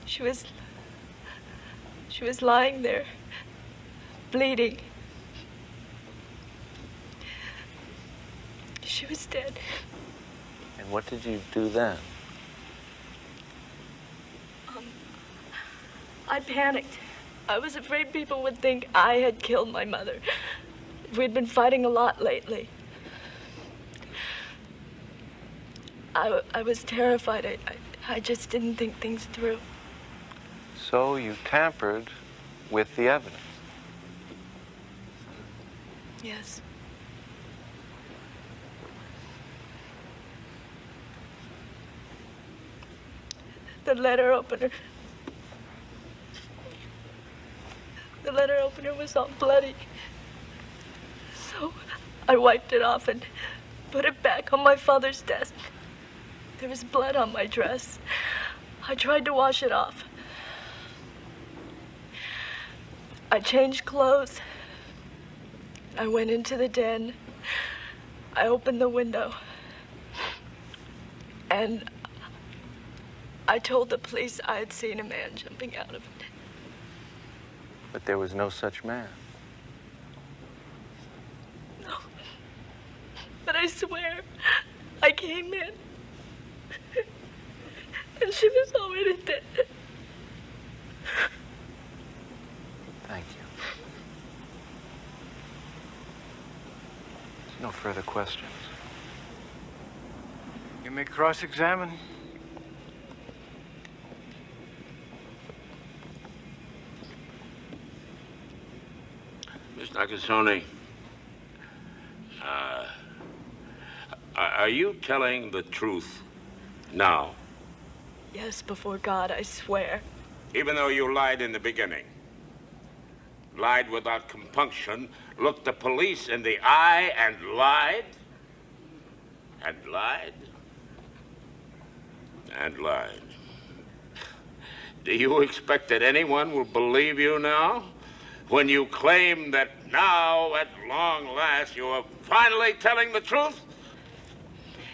She was lying there, bleeding. She was dead. And what did you do then? I panicked. I was afraid people would think I had killed my mother. We'd been fighting a lot lately. I was terrified. I just didn't think things through. So you tampered with the evidence? Yes. The letter opener was all bloody. So I wiped it off and put it back on my father's desk. There was blood on my dress. I tried to wash it off. I changed clothes. I went into the den. I opened the window. And I told the police I had seen a man jumping out of it. But there was no such man. No. But I swear, I came in. And she was already dead. Thank you. No further questions. You may cross-examine. Miss Nakasone, are you telling the truth now? Yes, before God, I swear. Even though you lied in the beginning? Lied without compunction, looked the police in the eye and lied? And lied? And lied. Do you expect that anyone will believe you now? When you claim that now, at long last, you are finally telling the truth?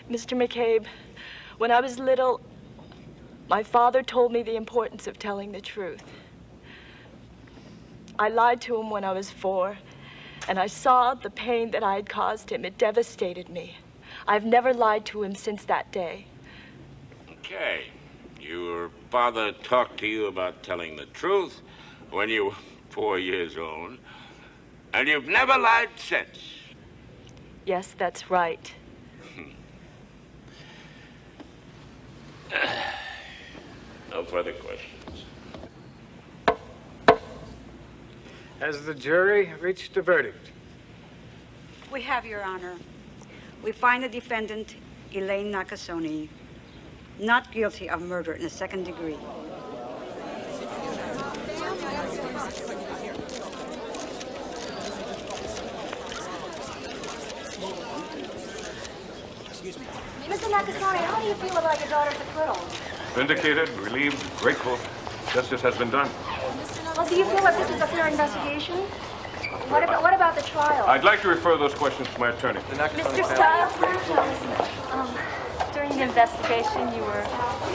Mr. McCabe, when I was little, my father told me the importance of telling the truth. I lied to him when I was 4, and I saw the pain that I had caused him. It devastated me. I've never lied to him since that day. Okay. Your father talked to you about telling the truth when you were 4 years old, and you've never lied since. Yes, that's right. No further questions. Has the jury reached a verdict? We have, Your Honor. We find the defendant, Elaine Nakasone, not guilty of murder in the 2nd degree. Excuse me. Mr. Nakasone, how do you feel about your daughter's acquittal? Vindicated, relieved, grateful. Justice has been done. Well, do you feel that this is a fair investigation? What about the trial? I'd like to refer those questions to my attorney. Mr. Stiles, during the investigation, you were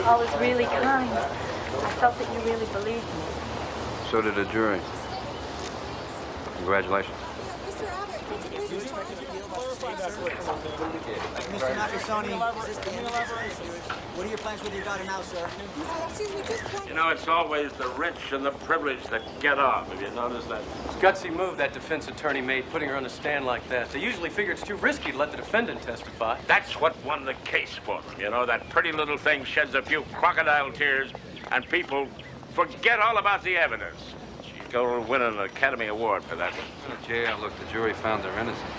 always really kind. I felt that you really believed me. So did a jury. Congratulations. Mr. Nakasone, what are your plans with your daughter now, sir? You know, it's always the rich and the privileged that get off. Have you noticed that? Gutsy move that defense attorney made, putting her on the stand like that. They usually figure it's too risky to let the defendant testify. That's what won the case for them. You know, that pretty little thing sheds a few crocodile tears, and people forget all about the evidence. She's going to win an Academy Award for that one. Oh, jail, look, the jury found her innocent.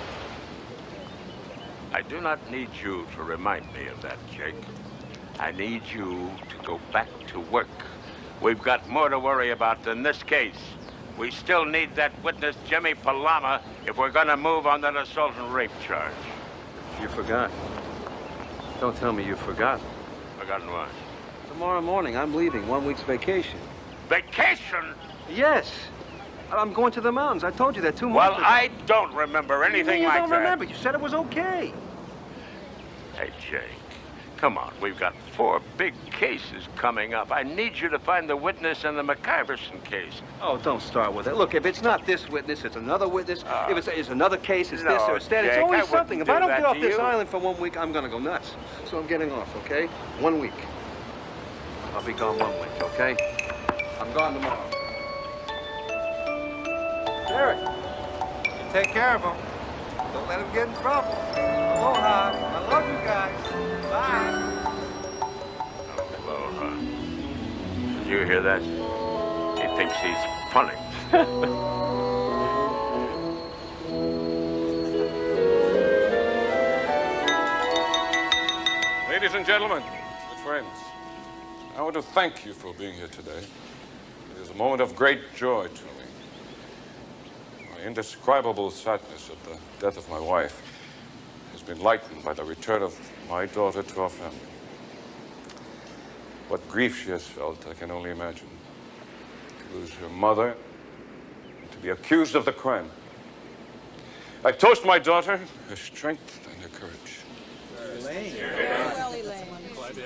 I do not need you to remind me of that, Jake. I need you to go back to work. We've got more to worry about than this case. We still need that witness, Jimmy Palama, if we're going to move on that assault and rape charge. You forgot. Don't tell me you forgot. Forgotten what? Tomorrow morning, I'm leaving. 1 week's vacation. Vacation? Yes. I'm going to the mountains. I told you that 2 months ago. Well, I don't remember anything like that. You don't remember. You said it was okay. Hey, Jake, Come on, we've got 4 big cases coming up. I need you to find the witness in the McCabe case. Oh, don't start with it. Look, if it's not this witness, it's another witness. If it's another case, it's this or it's that. It's Jake, always I something. wouldn't If I do don't get that off to this you. island for 1 week, I'm gonna go nuts. So I'm getting off, okay? 1 week. I'll be gone 1 week, okay? I'm gone tomorrow. Derek, you take care of him. Don't let him get in trouble. Aloha. I love you guys. Bye. Aloha. Did you hear that? He thinks he's funny. Ladies and gentlemen, good friends, I want to thank you for being here today. It is a moment of great joy to me. My indescribable sadness at the death of my wife has been lightened by the return of my daughter to our family. What grief she has felt, I can only imagine. To lose her mother and to be accused of the crime. I toast my daughter, her strength and her courage.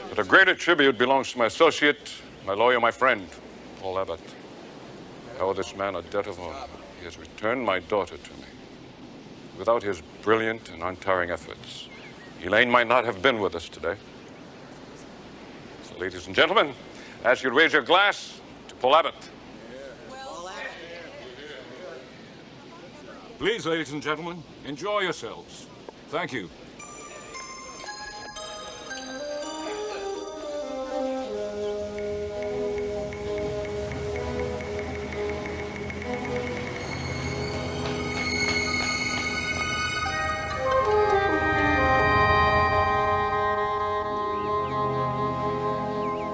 But a greater tribute belongs to my associate, my lawyer, my friend, Paul Abbott. I owe this man a debt of honor. He has returned my daughter to me. Without his brilliant and untiring efforts, Elaine might not have been with us today. So, ladies and gentlemen, as you raise your glass to Paul Abbott. Please, ladies and gentlemen, enjoy yourselves. Thank you.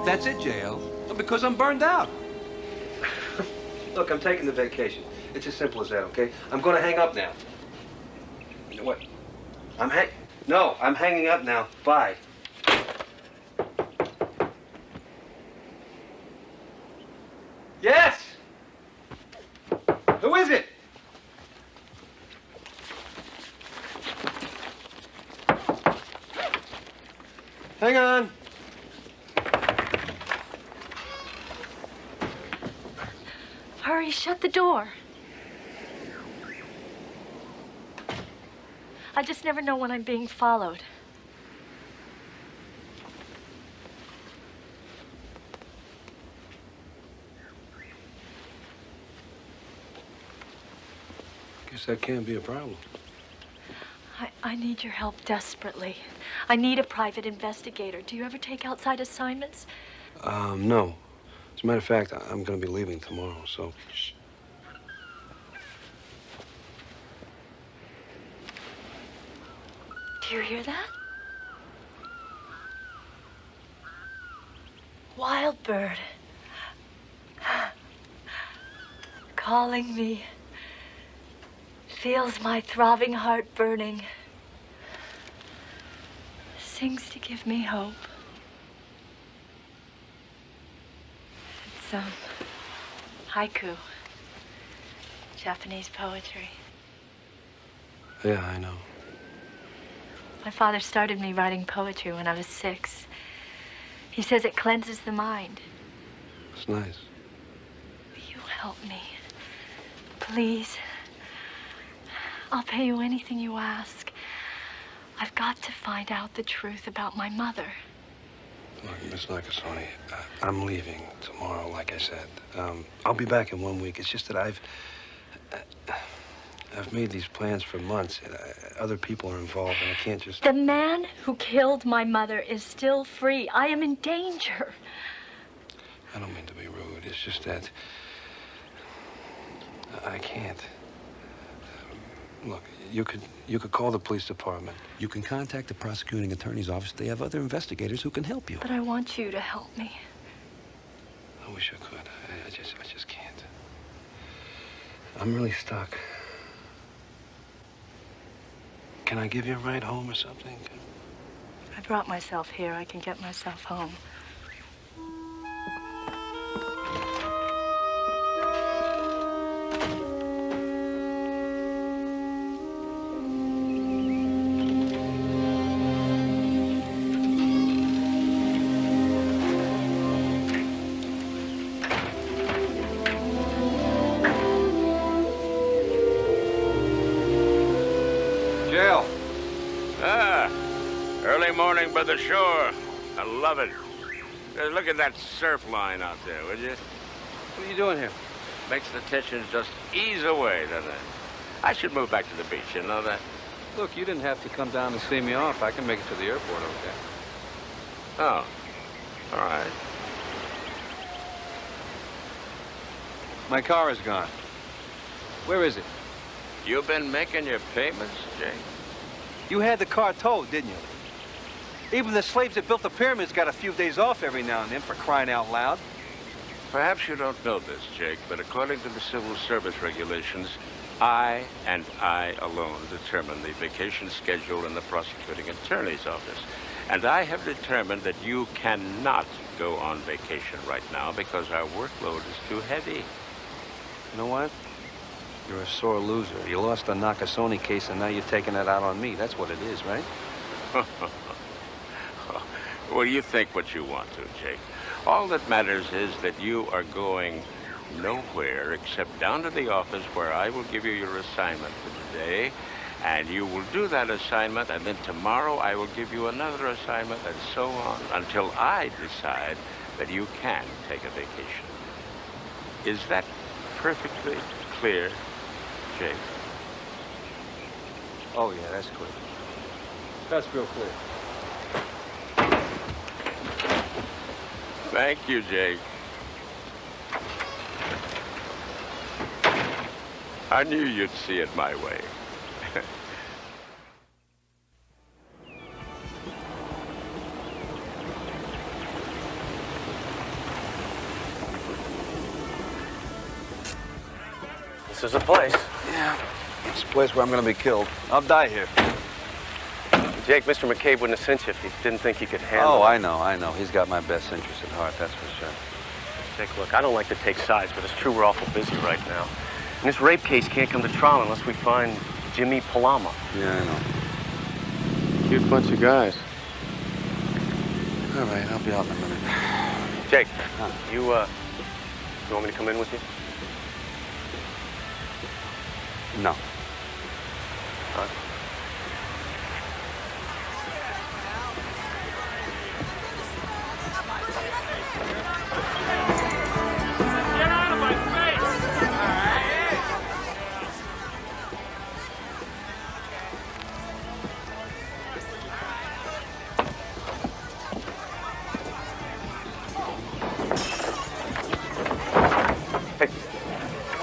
That's it, J.L. Because I'm burned out. Look, I'm taking the vacation. It's as simple as that, okay? I'm going to hang up now. What? I'm hanging up now. Bye. Yes! Who is it? Hang on. Hurry, shut the door. I just never know when I'm being followed. Guess that can't be a problem. I need your help desperately. I need a private investigator. Do you ever take outside assignments? No. As a matter of fact, I'm going to be leaving tomorrow, so... Shh. Do you hear that? Wild bird. Calling me. Feels my throbbing heart burning. Sings to give me hope. It's haiku. Japanese poetry. Yeah, I know. My father started me writing poetry when I was 6. He says it cleanses the mind. It's nice. Will you help me? Please. I'll pay you anything you ask. I've got to find out the truth about my mother. Look, Miss Nakasone, I'm leaving tomorrow, like I said. I'll be back in 1 week. It's just that I've made these plans for months. Other people are involved, and I can't just... The man who killed my mother is still free. I am in danger. I don't mean to be rude. It's just that... I can't. Look, you could call the police department. You can contact the prosecuting attorney's office. They have other investigators who can help you. But I want you to help me. I wish I could. I just can't. I'm really stuck. Can I give you a ride home or something? I brought myself here. I can get myself home. of the shore. I love it. Look at that surf line out there, would you? What are you doing here? Makes the tension just ease away, doesn't it? I should move back to the beach, you know that? Look, you didn't have to come down and see me off. I can make it to the airport, okay? Oh, all right. My car is gone. Where is it? You've been making your payments, Jake? You had the car towed, didn't you? Even the slaves that built the pyramids got a few days off every now and then, for crying out loud. Perhaps you don't know this, Jake, but according to the civil service regulations, I and I alone determine the vacation schedule in the prosecuting attorney's office. And I have determined that you cannot go on vacation right now because our workload is too heavy. You know what? You're a sore loser. You lost the Nakasone case, and now you're taking it out on me. That's what it is, right? Well, you think what you want to, Jake. All that matters is that you are going nowhere except down to the office where I will give you your assignment for today, and you will do that assignment, and then tomorrow I will give you another assignment, and so on, until I decide that you can take a vacation. Is that perfectly clear, Jake? Oh, yeah, that's clear. That's real clear. Thank you, Jake. I knew you'd see it my way. This is a place. Yeah, it's a place where I'm going to be killed. I'll die here. Jake, Mr. McCabe wouldn't have sent you if he didn't think he could handle it. Oh, I know. He's got my best interest at heart, that's for sure. Jake, look, I don't like to take sides, but it's true we're awful busy right now. And this rape case can't come to trial unless we find Jimmy Palama. Yeah, I know. Cute bunch of guys. All right, I'll be out in a minute. Jake, you want me to come in with you? No. Huh?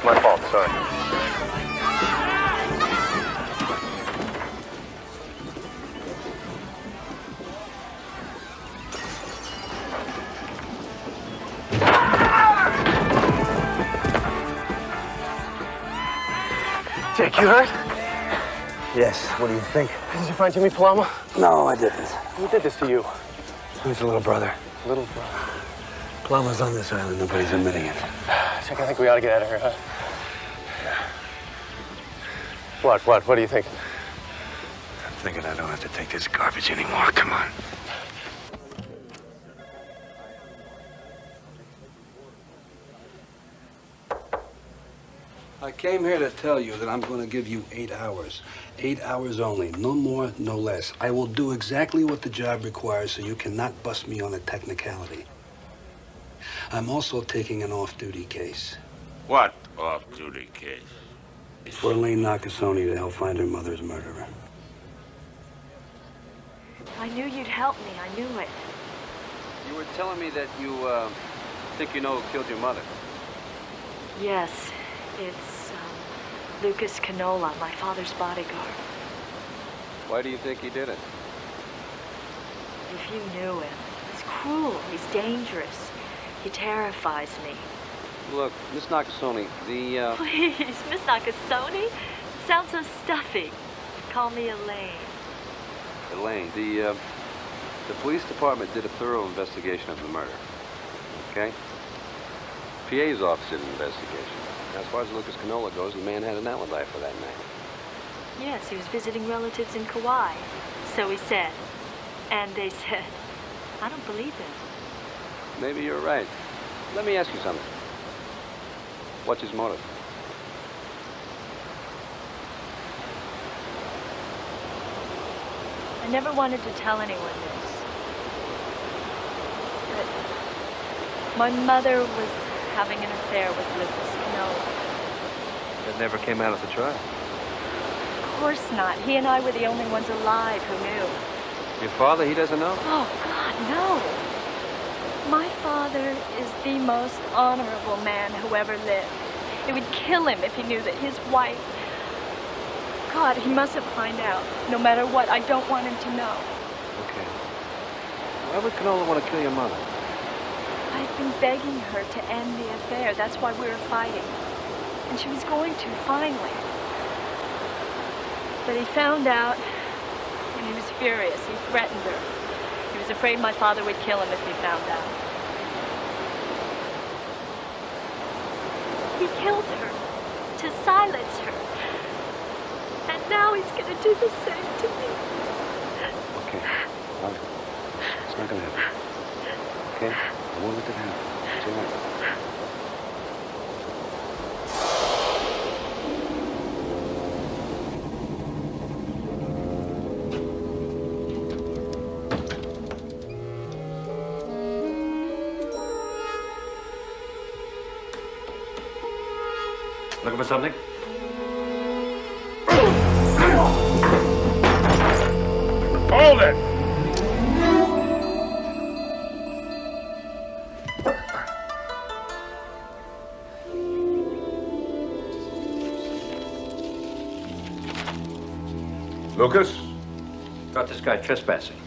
My fault, sorry. Jake, you hurt? Yes, what do you think? Did you find Jimmy Palama? No, I didn't. Who did this to you? He's a little brother. Little brother. Palama's on this island. Nobody's admitting it. Jake, I think we ought to get out of here, huh? What do you think? I'm thinking I don't have to take this garbage anymore. Come on. I came here to tell you that I'm going to give you 8 hours. 8 hours only. No more, no less. I will do exactly what the job requires, so you cannot bust me on a technicality. I'm also taking an off-duty case. What off-duty case? For Elaine Nakasone to help find her mother's murderer. I knew you'd help me. I knew it. You were telling me that you, think you know who killed your mother. Yes, it's Lucas Canola, my father's bodyguard. Why do you think he did it? If you knew him, he's cruel. He's dangerous. He terrifies me. Look, Miss Nakasone, the, Please, Miss Nakasone? Sounds so stuffy. Call me Elaine. Elaine, the police department did a thorough investigation of the murder. Okay? PA's office did an investigation. As far as Lucas Canola goes, the man had an alibi for that night. Yes, he was visiting relatives in Kauai. So he said. And they said. I don't believe him. Maybe you're right. Let me ask you something. What's his motive? I never wanted to tell anyone this. My mother was having an affair with Lucas Canola. That never came out at the trial. Of course not. He and I were the only ones alive who knew. Your father, he doesn't know? Oh, God, no. My father is the most honorable man who ever lived. It would kill him if he knew that his wife... God, he mustn't find out. No matter what, I don't want him to know. Okay. Why would Canola want to kill your mother? I've been begging her to end the affair. That's why we were fighting. And she was going to, finally. But he found out, and he was furious. He threatened her. He was afraid my father would kill him if he found out. He killed her to silence her. And now he's going to do the same to me. Okay. All right. It's not going to happen. Okay? I won't let it happen. It's all right. Looking for something? Hold it! Lucas? Got this guy trespassing.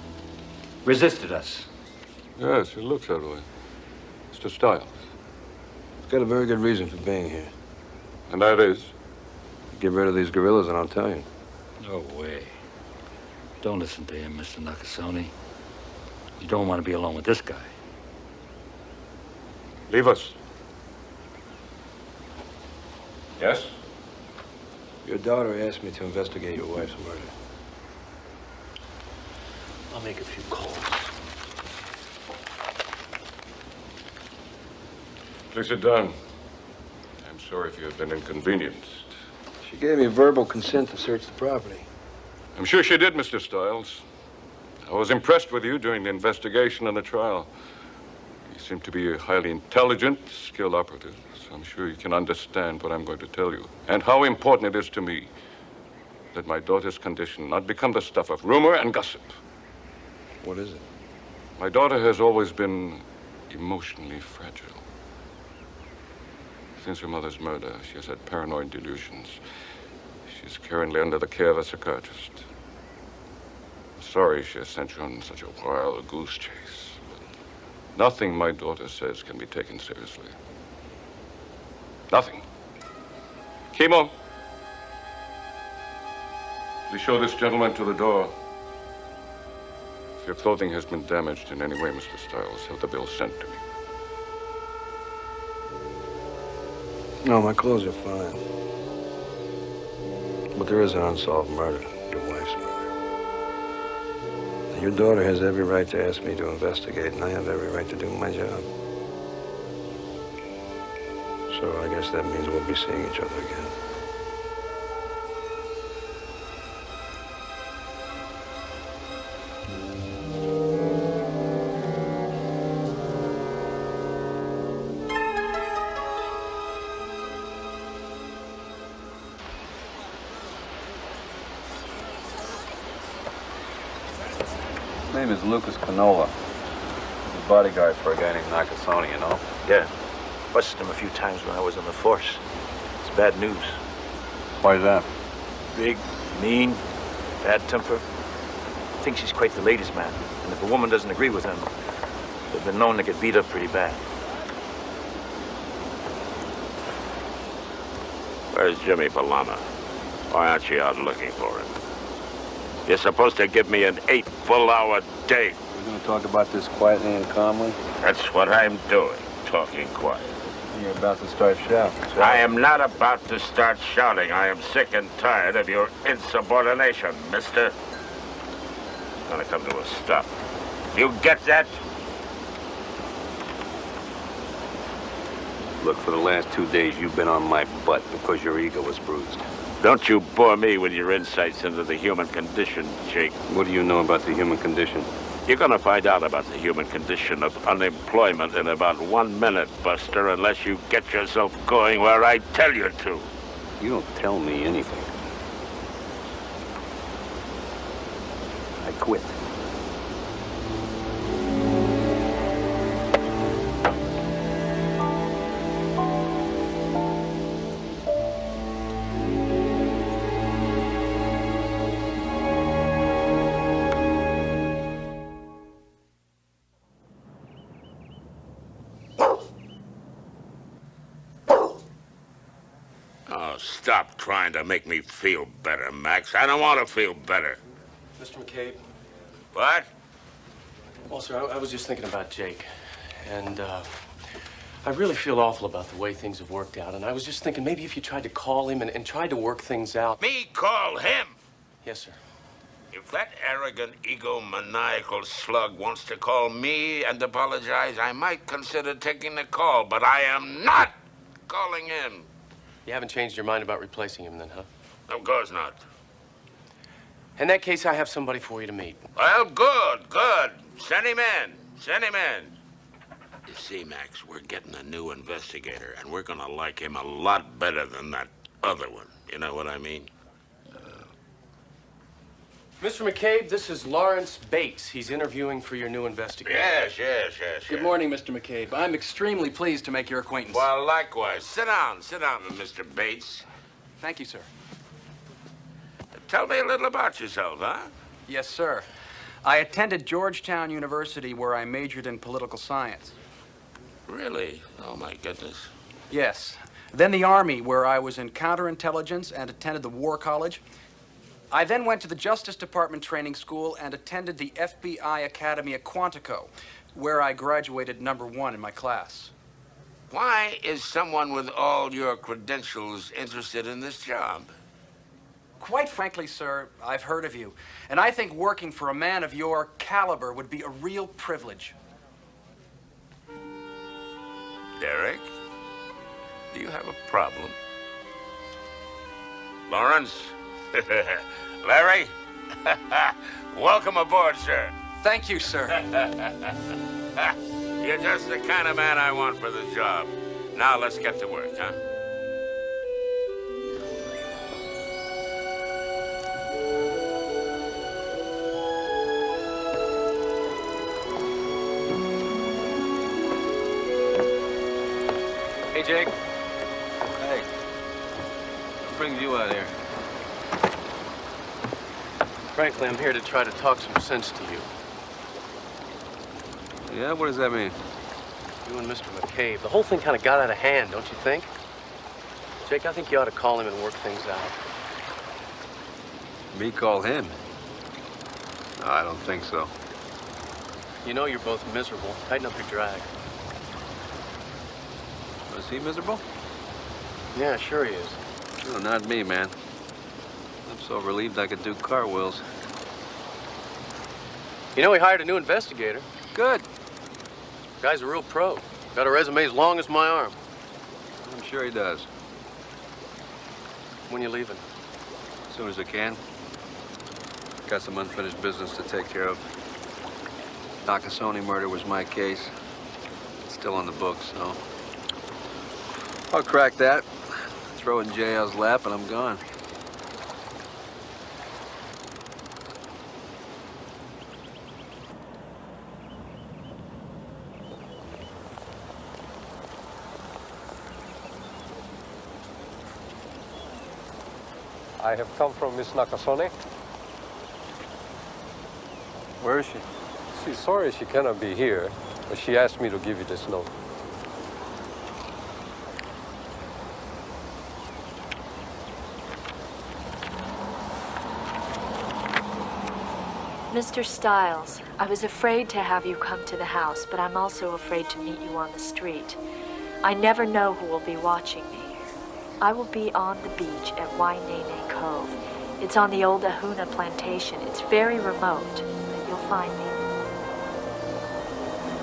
Resisted us. Yes, it looks that way. Mr. Stiles. He's got a very good reason for being here. And that is? Get rid of these gorillas and I'll tell you. No way. Don't listen to him, Mr. Nakasone. You don't want to be alone with this guy. Leave us. Yes? Your daughter asked me to investigate your wife's murder. I'll make a few calls. Please sit down. I'm sorry if you have been inconvenienced. She gave me verbal consent to search the property. I'm sure she did, Mr. Stiles. I was impressed with you during the investigation and the trial. You seem to be a highly intelligent, skilled operative, so I'm sure you can understand what I'm going to tell you and how important it is to me that my daughter's condition not become the stuff of rumor and gossip. What is it? My daughter has always been emotionally fragile. Since her mother's murder, she has had paranoid delusions. She's currently under the care of a psychiatrist. I'm sorry she has sent you on such a wild goose chase, but nothing my daughter says can be taken seriously. Nothing. Kimo, please show this gentleman to the door. If your clothing has been damaged in any way, Mr. Stiles, have the bill sent to me. No, my clothes are fine. But there is an unsolved murder, your wife's murder. And your daughter has every right to ask me to investigate, and I have every right to do my job. So I guess that means we'll be seeing each other again. His name is Lucas Canola. He's a bodyguard for a guy named Nakasone, you know? Yeah. Busted him a few times when I was on the force. It's bad news. Why is that? Big, mean, bad temper. Thinks he's quite the ladies' man. And if a woman doesn't agree with him, they've been known to get beat up pretty bad. Where's Jimmy Palama? Why aren't you out looking for him? You're supposed to give me an 8 full-hour day. We're going to talk about this quietly and calmly? That's what I'm doing, talking quiet. You're about to start shouting. I am not about to start shouting. I am sick and tired of your insubordination, mister. It's gonna come to a stop. You get that? Look, for the last 2 days, you've been on my butt because your ego was bruised. Don't you bore me with your insights into the human condition, Jake. What do you know about the human condition? You're gonna find out about the human condition of unemployment in about 1 minute, Buster, unless you get yourself going where I tell you to. You don't tell me anything. I quit. Oh, stop trying to make me feel better, Max. I don't want to feel better. Mr. McCabe? What? Well, sir, I was just thinking about Jake. And, I really feel awful about the way things have worked out. And I was just thinking maybe if you tried to call him and tried to work things out. Me call him? Yes, sir. If that arrogant, egomaniacal slug wants to call me and apologize, I might consider taking the call, but I am not calling him. You haven't changed your mind about replacing him then, huh? Of course not. In that case, I have somebody for you to meet. Well, good, good. Send him in. Send him in. You see, Max, we're getting a new investigator, and we're gonna like him a lot better than that other one. You know what I mean? Mr. McCabe, this is Lawrence Bates. He's interviewing for your new investigator. Yes. Good morning, Mr. McCabe. I'm extremely pleased to make your acquaintance. Well, likewise. Sit down, Mr. Bates. Thank you, sir. Tell me a little about yourself, huh? Yes, sir. I attended Georgetown University, where I majored in political science. Really? Oh, my goodness. Yes. Then the Army, where I was in counterintelligence and attended the War College. I then went to the Justice Department Training School and attended the FBI Academy at Quantico, where I graduated #1 in my class. Why is someone with all your credentials interested in this job? Quite frankly, sir, I've heard of you, and I think working for a man of your caliber would be a real privilege. Derek, do you have a problem? Lawrence? Larry? Welcome aboard, sir. Thank you, sir. You're just the kind of man I want for the job. Now let's get to work, huh? Hey, Jake. Hey. What brings you out here? Frankly, I'm here to try to talk some sense to you. Yeah? What does that mean? You and Mr. McCabe. The whole thing kind of got out of hand, don't you think? Jake, I think you ought to call him and work things out. Me call him? No, I don't think so. You know you're both miserable. Tighten up your drag. Is he miserable? Yeah, sure he is. No, not me, man. I'm so relieved I could do cartwheels. You know, we hired a new investigator. Good. Guy's a real pro. Got a resume as long as my arm. I'm sure he does. When you leaving? As soon as I can. Got some unfinished business to take care of. Nakasone murder was my case. It's still on the books, so I'll crack that, throw it in JL's lap, and I'm gone. I have come from Miss Nakasone. Where is she? She's sorry she cannot be here, but she asked me to give you this note. Mr. Stiles, I was afraid to have you come to the house, but I'm also afraid to meet you on the street. I never know who will be watching me. I will be on the beach at Wainene Cove. It's on the old Ahuna plantation. It's very remote, but you'll find me.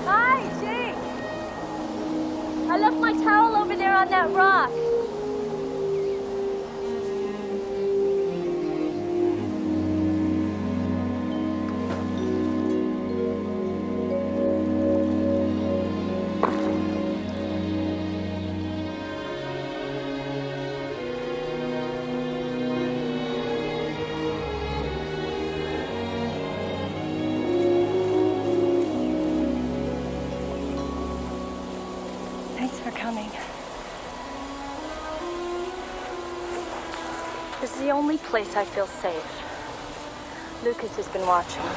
Hi, Jake! I left my towel over there on that rock. Thanks for coming. This is the only place I feel safe. Lucas has been watching me.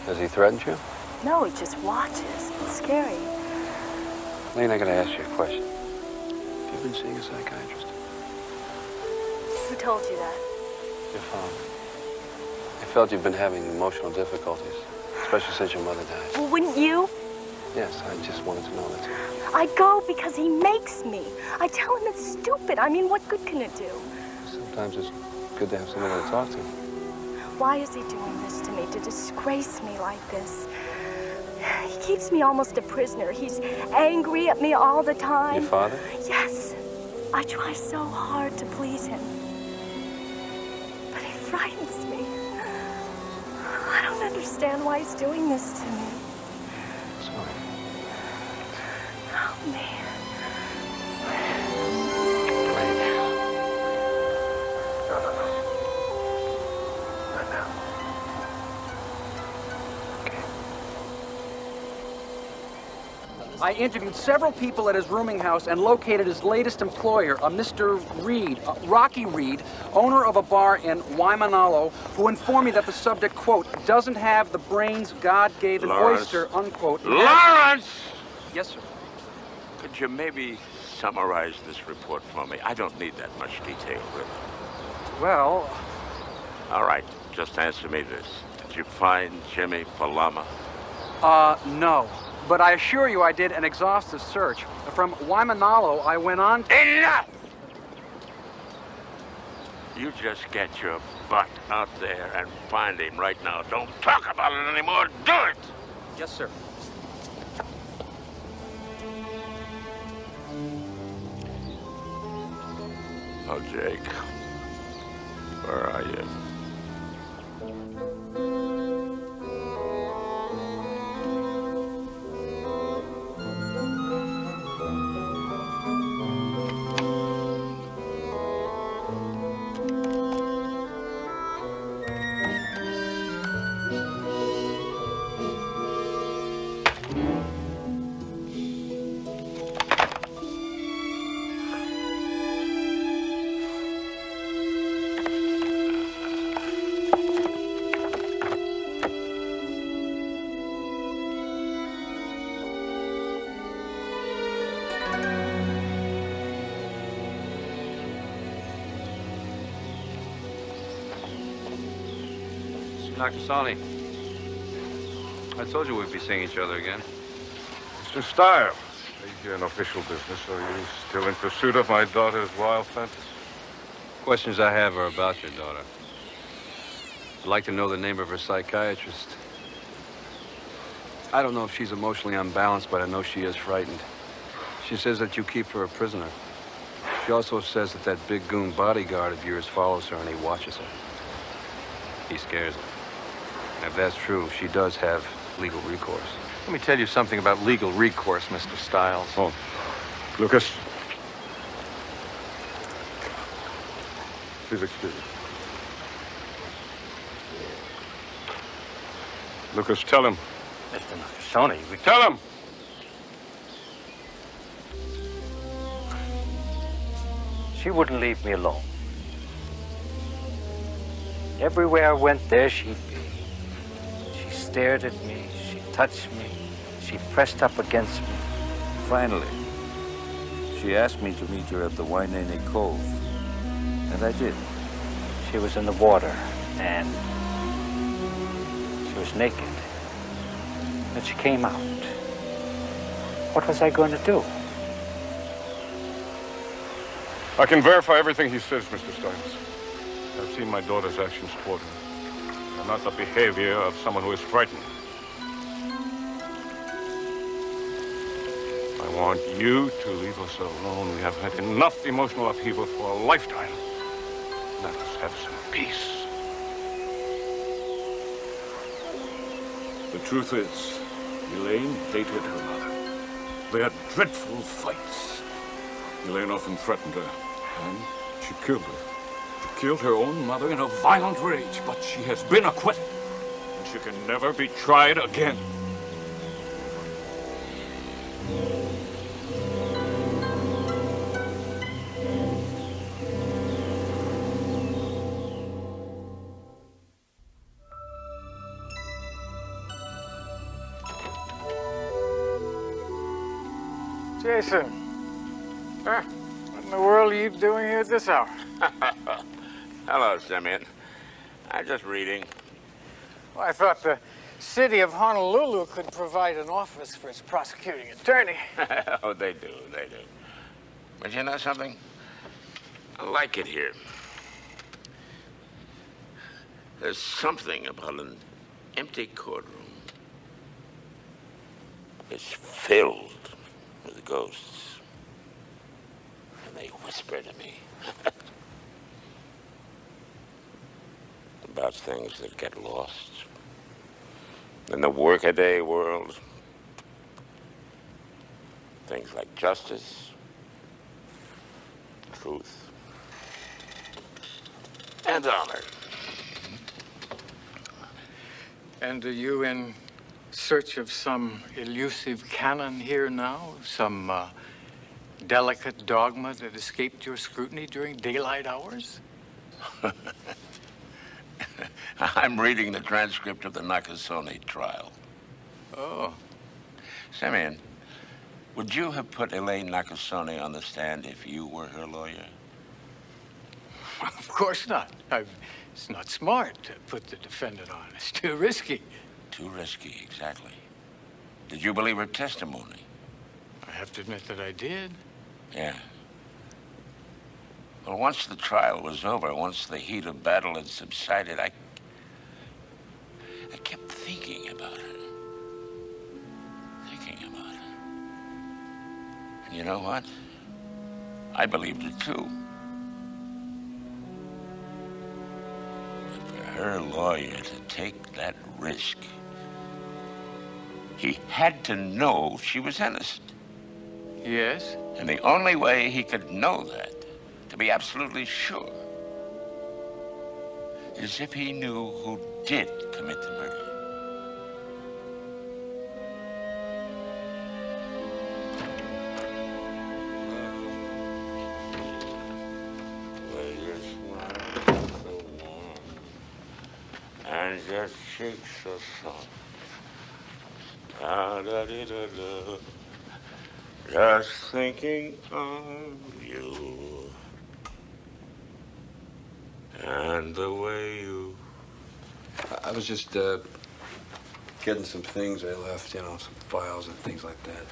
Has he threatened you? No, he just watches. It's scary. Lane, I gotta ask you a question. Have you been seeing a psychiatrist? Who told you that? Your father. I felt you've been having emotional difficulties, especially since your mother died. Well, wouldn't you? Yes, I just wanted to know that too. I go because he makes me. I tell him it's stupid. I mean, what good can it do? Sometimes it's good to have someone to talk to. Why is he doing this to me, to disgrace me like this? He keeps me almost a prisoner. He's angry at me all the time. Your father? Yes. I try so hard to please him. But he frightens me. I don't understand why he's doing this to me. Sorry. Help me. I interviewed several people at his rooming house and located his latest employer, a Mr. Reed, Rocky Reed, owner of a bar in Waimanalo, who informed me that the subject, quote, doesn't have the brains God gave an oyster, unquote. Lawrence! Yes, sir. Could you maybe summarize this report for me? I don't need that much detail, really. Well... All right, just answer me this. Did you find Jimmy Palama? No. But I assure you I did an exhaustive search. From Waimanalo, I went on... Enough! You just get your butt out there and find him right now. Don't talk about it anymore. Do it! Yes, sir. Oh, Jake. Where are you? Nakasone, I told you we'd be seeing each other again. Mr. Stiles, are you here in official business? Are you still in pursuit of my daughter's wild fantasy? Questions I have are about your daughter. I'd like to know the name of her psychiatrist. I don't know if she's emotionally unbalanced, but I know she is frightened. She says that you keep her a prisoner. She also says that that big goon bodyguard of yours follows her and he watches her. He scares her. And if that's true, she does have legal recourse. Let me tell you something about legal recourse, Mr. Stiles. Oh, Lucas. Please excuse me. Lucas, tell him. Mr. Nakasone, we... Tell him! She wouldn't leave me alone. Everywhere I went, there she'd be. She stared at me, she touched me, she pressed up against me. Finally, she asked me to meet her at the Wainene Cove, and I did. She was in the water, and she was naked. Then she came out. What was I going to do? I can verify everything he says, Mr. Stiles. I've seen my daughter's actions toward him. They're not the behavior of someone who is frightened. I want you to leave us alone. We have had enough emotional upheaval for a lifetime. Let us have some peace. The truth is, Elaine hated her mother. They had dreadful fights. Elaine often threatened her, and she killed her. She killed her own mother in a violent rage, but she has been acquitted, and she can never be tried again. Jason. What in the world are you doing here at this hour? Hello, Simeon. I'm just reading. Well, I thought the city of Honolulu could provide an office for its prosecuting attorney. Oh, they do. But you know something? I like it here. There's something about an empty courtroom. It's filled with ghosts. And they whisper to me about things that get lost in the workaday world. Things like justice, truth, and honor. And are you in search of some elusive canon here now? Some delicate dogma that escaped your scrutiny during daylight hours? I'm reading the transcript of the Nakasone trial. Oh. Simeon, would you have put Elaine Nakasone on the stand if you were her lawyer? Of course not. It's not smart to put the defendant on. It's too risky. Too risky, exactly. Did you believe her testimony? I have to admit that I did. Yeah. Well, once the trial was over, once the heat of battle had subsided, I kept thinking about her. And you know what? I believed it too. But for her lawyer to take that risk, he had to know she was innocent. Yes? And the only way he could know that, to be absolutely sure, is if he knew who did commit the murder. And your cheeks so soft. Da-da-dee-da-da. Just thinking of you. And the way you... I was just, getting some things I left, you know, some files and things like that.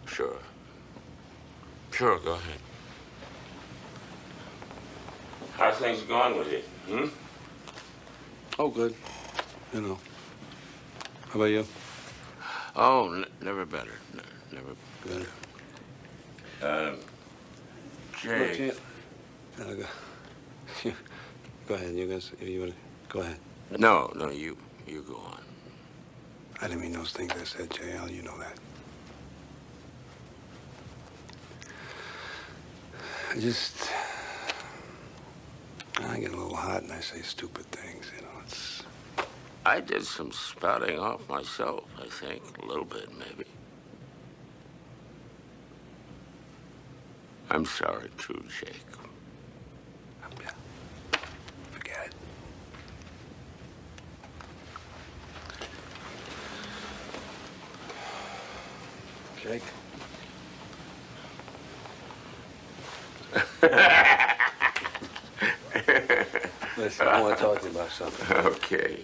Sure. Sure, go ahead. How's things going with you, Oh, good. You know. How about you? Oh, never better. Never better. Jay. Go ahead. You guys, you want to go ahead. No, you go on. I didn't mean those things I said, JL. You know that. I get a little hot and I say stupid things, you know. I did some spouting off myself, I think. A little bit, maybe. I'm sorry, too, Jake. Forget it. Jake? Listen, I want to talk to you about something. Okay.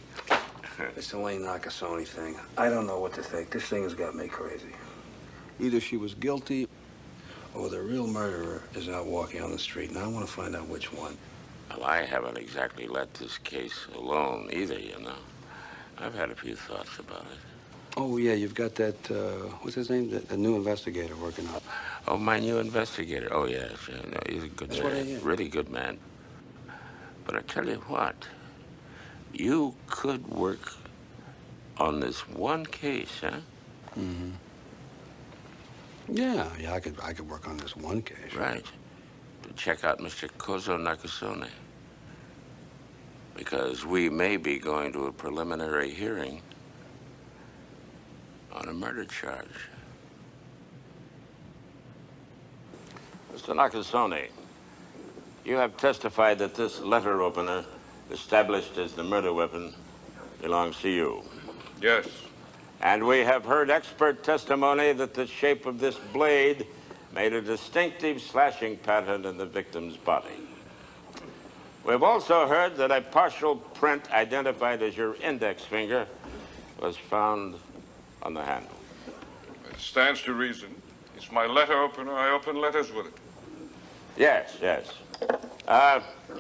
This Elaine Nakasone thing, I don't know what to think. This thing has got me crazy. Either she was guilty or the real murderer is out walking on the street, and I want to find out which one. Well, I haven't exactly let this case alone either, you know. I've had a few thoughts about it. Oh, yeah, you've got that, what's his name? The new investigator working on it. Oh, my new investigator. Oh, yes. No, he's a good That's man. what I hear. Really good man. But I tell you what, you could work on this one case, huh? Mm-hmm. Yeah, I could work on this one case. Right. To check out Mr. Kozo Nakasone. Because we may be going to a preliminary hearing on a murder charge. Mr. Nakasone, you have testified that this letter opener, established as the murder weapon, belongs to you. Yes. And we have heard expert testimony that the shape of this blade made a distinctive slashing pattern in the victim's body. We've also heard that a partial print identified as your index finger was found on the handle. It stands to reason. It's my letter opener. I open letters with it. Yes, yes.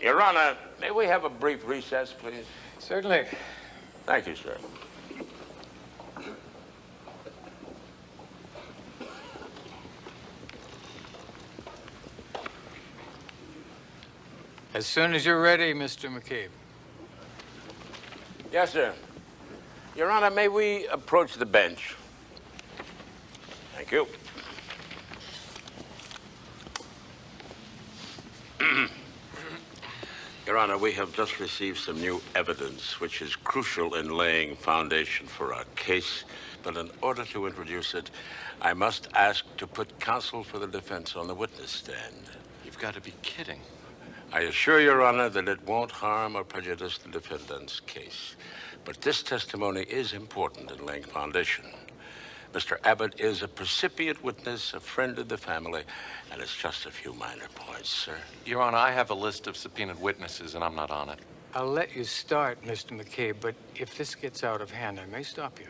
Your Honor, may we have a brief recess, please? Certainly. Thank you, sir. As soon as you're ready, Mr. McCabe. Yes, sir. Your Honor, may we approach the bench? Thank you. Your Honor, we have just received some new evidence which is crucial in laying foundation for our case. But in order to introduce it, I must ask to put counsel for the defense on the witness stand. You've got to be kidding. I assure Your Honor that it won't harm or prejudice the defendant's case. But this testimony is important in laying foundation. Mr. Abbott is a precipient witness, a friend of the family, and it's just a few minor points, sir. Your Honor, I have a list of subpoenaed witnesses, and I'm not on it. I'll let you start, Mr. McCabe, but if this gets out of hand, I may stop you.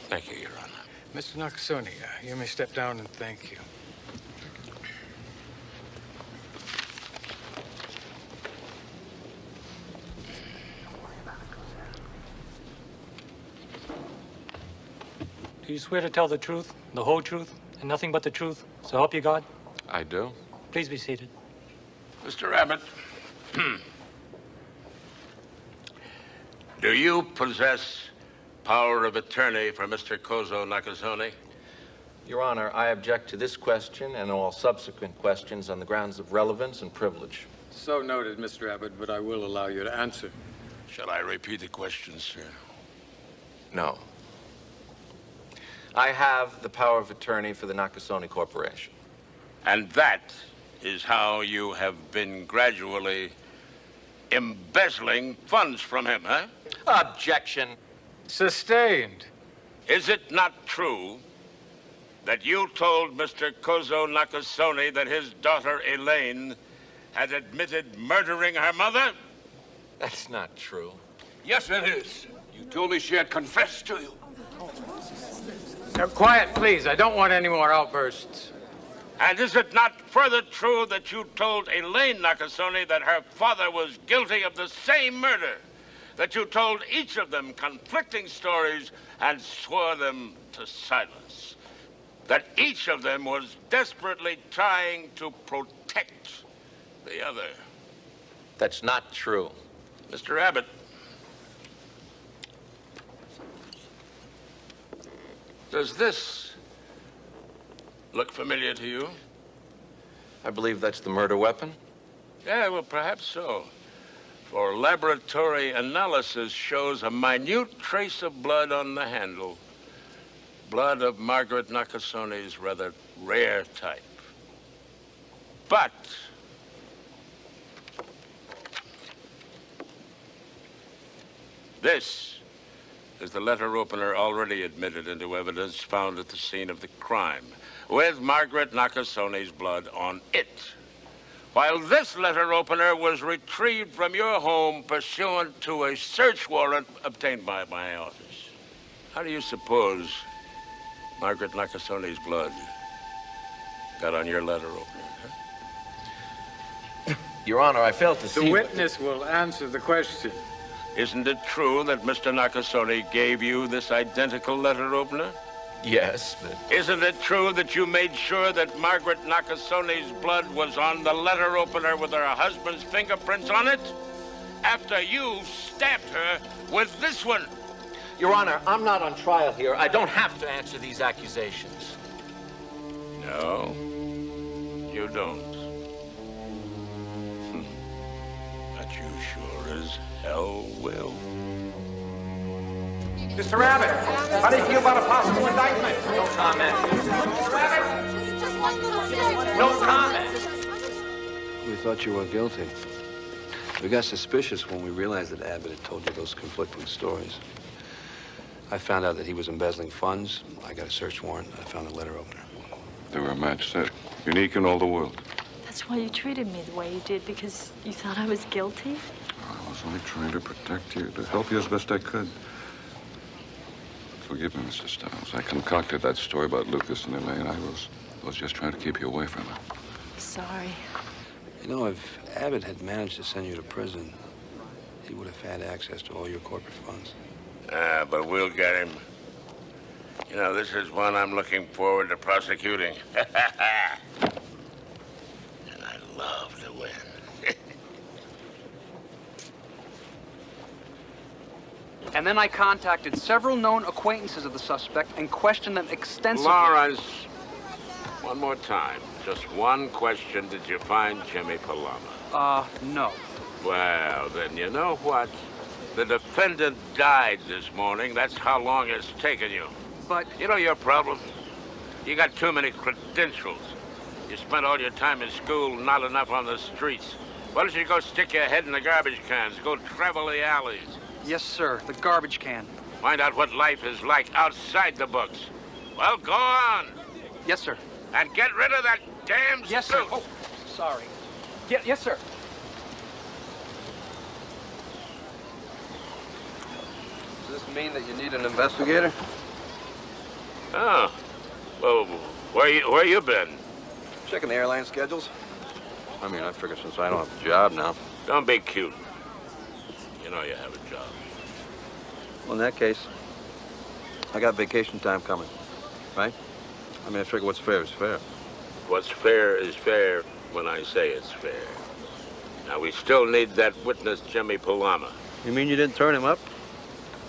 Thank you, Your Honor. Mr. Nakasone, you may step down and thank you. Do you swear to tell the truth, the whole truth, and nothing but the truth, so help you God? I do. Please be seated. Mr. Abbott, do you possess power of attorney for Mr. Kozo Nakasone? Your Honor, I object to this question and all subsequent questions on the grounds of relevance and privilege. So noted, Mr. Abbott, but I will allow you to answer. Shall I repeat the question, sir? No. I have the power of attorney for the Nakasone Corporation. And that is how you have been gradually embezzling funds from him, huh? Objection. Sustained. Is it not true that you told Mr. Kozo Nakasone that his daughter Elaine had admitted murdering her mother? That's not true. Yes, it is. You told me she had confessed to you. Now, quiet, please. I don't want any more outbursts. And is it not further true that you told Elaine Nakasone that her father was guilty of the same murder? That you told each of them conflicting stories and swore them to silence? That each of them was desperately trying to protect the other? That's not true. Mr. Abbott, does this look familiar to you? I believe that's the murder weapon. Yeah, well, perhaps so. For laboratory analysis shows a minute trace of blood on the handle. Blood of Margaret Nakasone's rather rare type. But this is the letter opener already admitted into evidence found at the scene of the crime, with Margaret Nakasone's blood on it. While this letter opener was retrieved from your home pursuant to a search warrant obtained by my office. How do you suppose Margaret Nakasone's blood got on your letter opener, huh? Your Honor, I failed to see... The witness will answer the question. Isn't it true that Mr. Nakasone gave you this identical letter opener? Yes, but... Isn't it true that you made sure that Margaret Nakasone's blood was on the letter opener with her husband's fingerprints on it? After you stabbed her with this one. Your Honor, I'm not on trial here. I don't have to answer these accusations. No, you don't. But you sure as hell will. Mr. Abbott, how do you feel about a possible indictment? No comment. No comment. We thought you were guilty. We got suspicious when we realized that Abbott had told you those conflicting stories. I found out that he was embezzling funds. I got a search warrant. I found a letter opener. They were a match set. Unique in all the world. That's why you treated me the way you did, because you thought I was guilty? I was only trying to protect you, to help you as best I could. Forgive me, Mr. Stiles. I concocted that story about Lucas and Elaine. I was just trying to keep you away from her. Sorry. You know, if Abbott had managed to send you to prison, he would have had access to all your corporate funds. But we'll get him. You know, this is one I'm looking forward to prosecuting. And I love to win. And then I contacted several known acquaintances of the suspect and questioned them extensively. Lawrence, one more time. Just one question. Did you find Jimmy Palama? No. Well, then you know what? The defendant died this morning. That's how long it's taken you. But... You know your problem? You got too many credentials. You spent all your time in school, not enough on the streets. Why don't you go stick your head in the garbage cans? Go travel the alleys. Yes, sir. The garbage can. Find out what life is like outside the books. Well, go on. Yes, sir. And get rid of that damn Yes, suit. sir. Oh, sorry. Yes, sir. Does this mean that you need an investigator? Oh. Well, where you been? Checking the airline schedules. I mean, I figure since I don't have a job now. Don't be cute. You know you have a job. Well, in that case, I got vacation time coming, right? I mean, I figure what's fair is fair. What's fair is fair when I say it's fair. Now, we still need that witness, Jimmy Palama. You mean you didn't turn him up?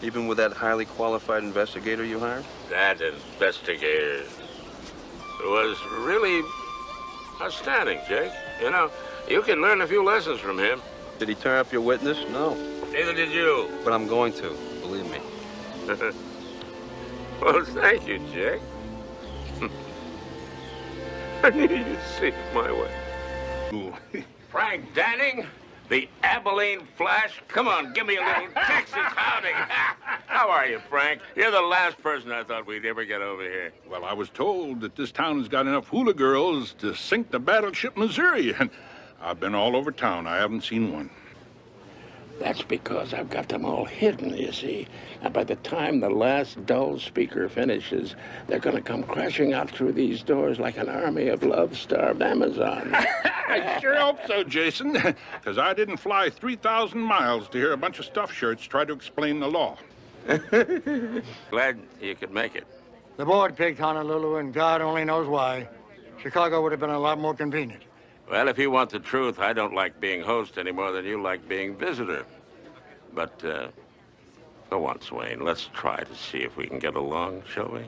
Even with that highly qualified investigator you hired? That investigator was really outstanding, Jake. You know, you can learn a few lessons from him. Did he turn up your witness? No. Neither did you. But I'm going to, believe me. Well, thank you, Jake. I knew you'd see it my way. Frank Danning, the Abilene Flash. Come on, give me a little Texas howdy. How are you, Frank? You're the last person I thought we'd ever get over here. Well, I was told that this town has got enough hula girls to sink the battleship Missouri, and I've been all over town. I haven't seen one. That's because I've got them all hidden, you see. And by the time the last dull speaker finishes, they're going to come crashing out through these doors like an army of love-starved Amazons. I sure hope so, Jason, because I didn't fly 3,000 miles to hear a bunch of stuffed shirts try to explain the law. Glad you could make it. The board picked Honolulu, and God only knows why. Chicago would have been a lot more convenient. Well, if you want the truth, I don't like being host any more than you like being visitor. But, for once, Wayne, let's try to see if we can get along, shall we?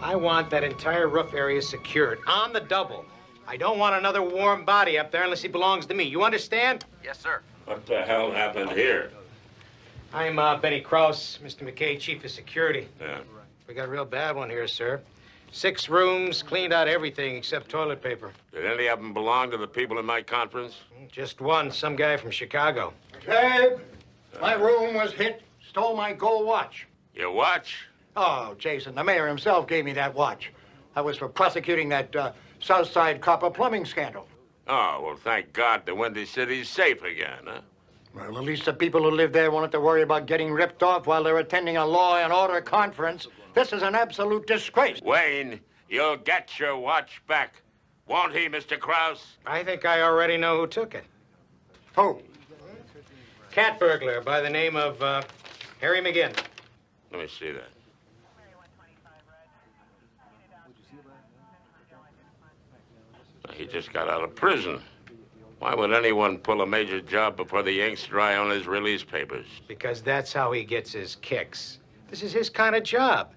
I want that entire roof area secured, on the double. I don't want another warm body up there unless he belongs to me. You understand? Yes, sir. What the hell happened here? I'm Benny Krause, Mr. McCabe, Chief of Security. Yeah. We got a real bad one here, sir. 6 rooms, cleaned out everything except toilet paper. Did any of them belong to the people in my conference? Just one, some guy from Chicago. McCabe, my room was hit. Stole my gold watch. Your watch? Oh, Jason, the mayor himself gave me that watch. That was for prosecuting that Southside copper plumbing scandal. Oh, well, thank God the Windy City's safe again, huh? Well, at least the people who live there won't have to worry about getting ripped off while they're attending a law and order conference. This is an absolute disgrace. Wayne, you'll get your watch back. Won't he, Mr. Krause? I think I already know who took it. Who? Cat burglar by the name of Harry McGinn. Let me see that. He just got out of prison. Why would anyone pull a major job before the ink's dry on his release papers? Because that's how he gets his kicks. This is his kind of job.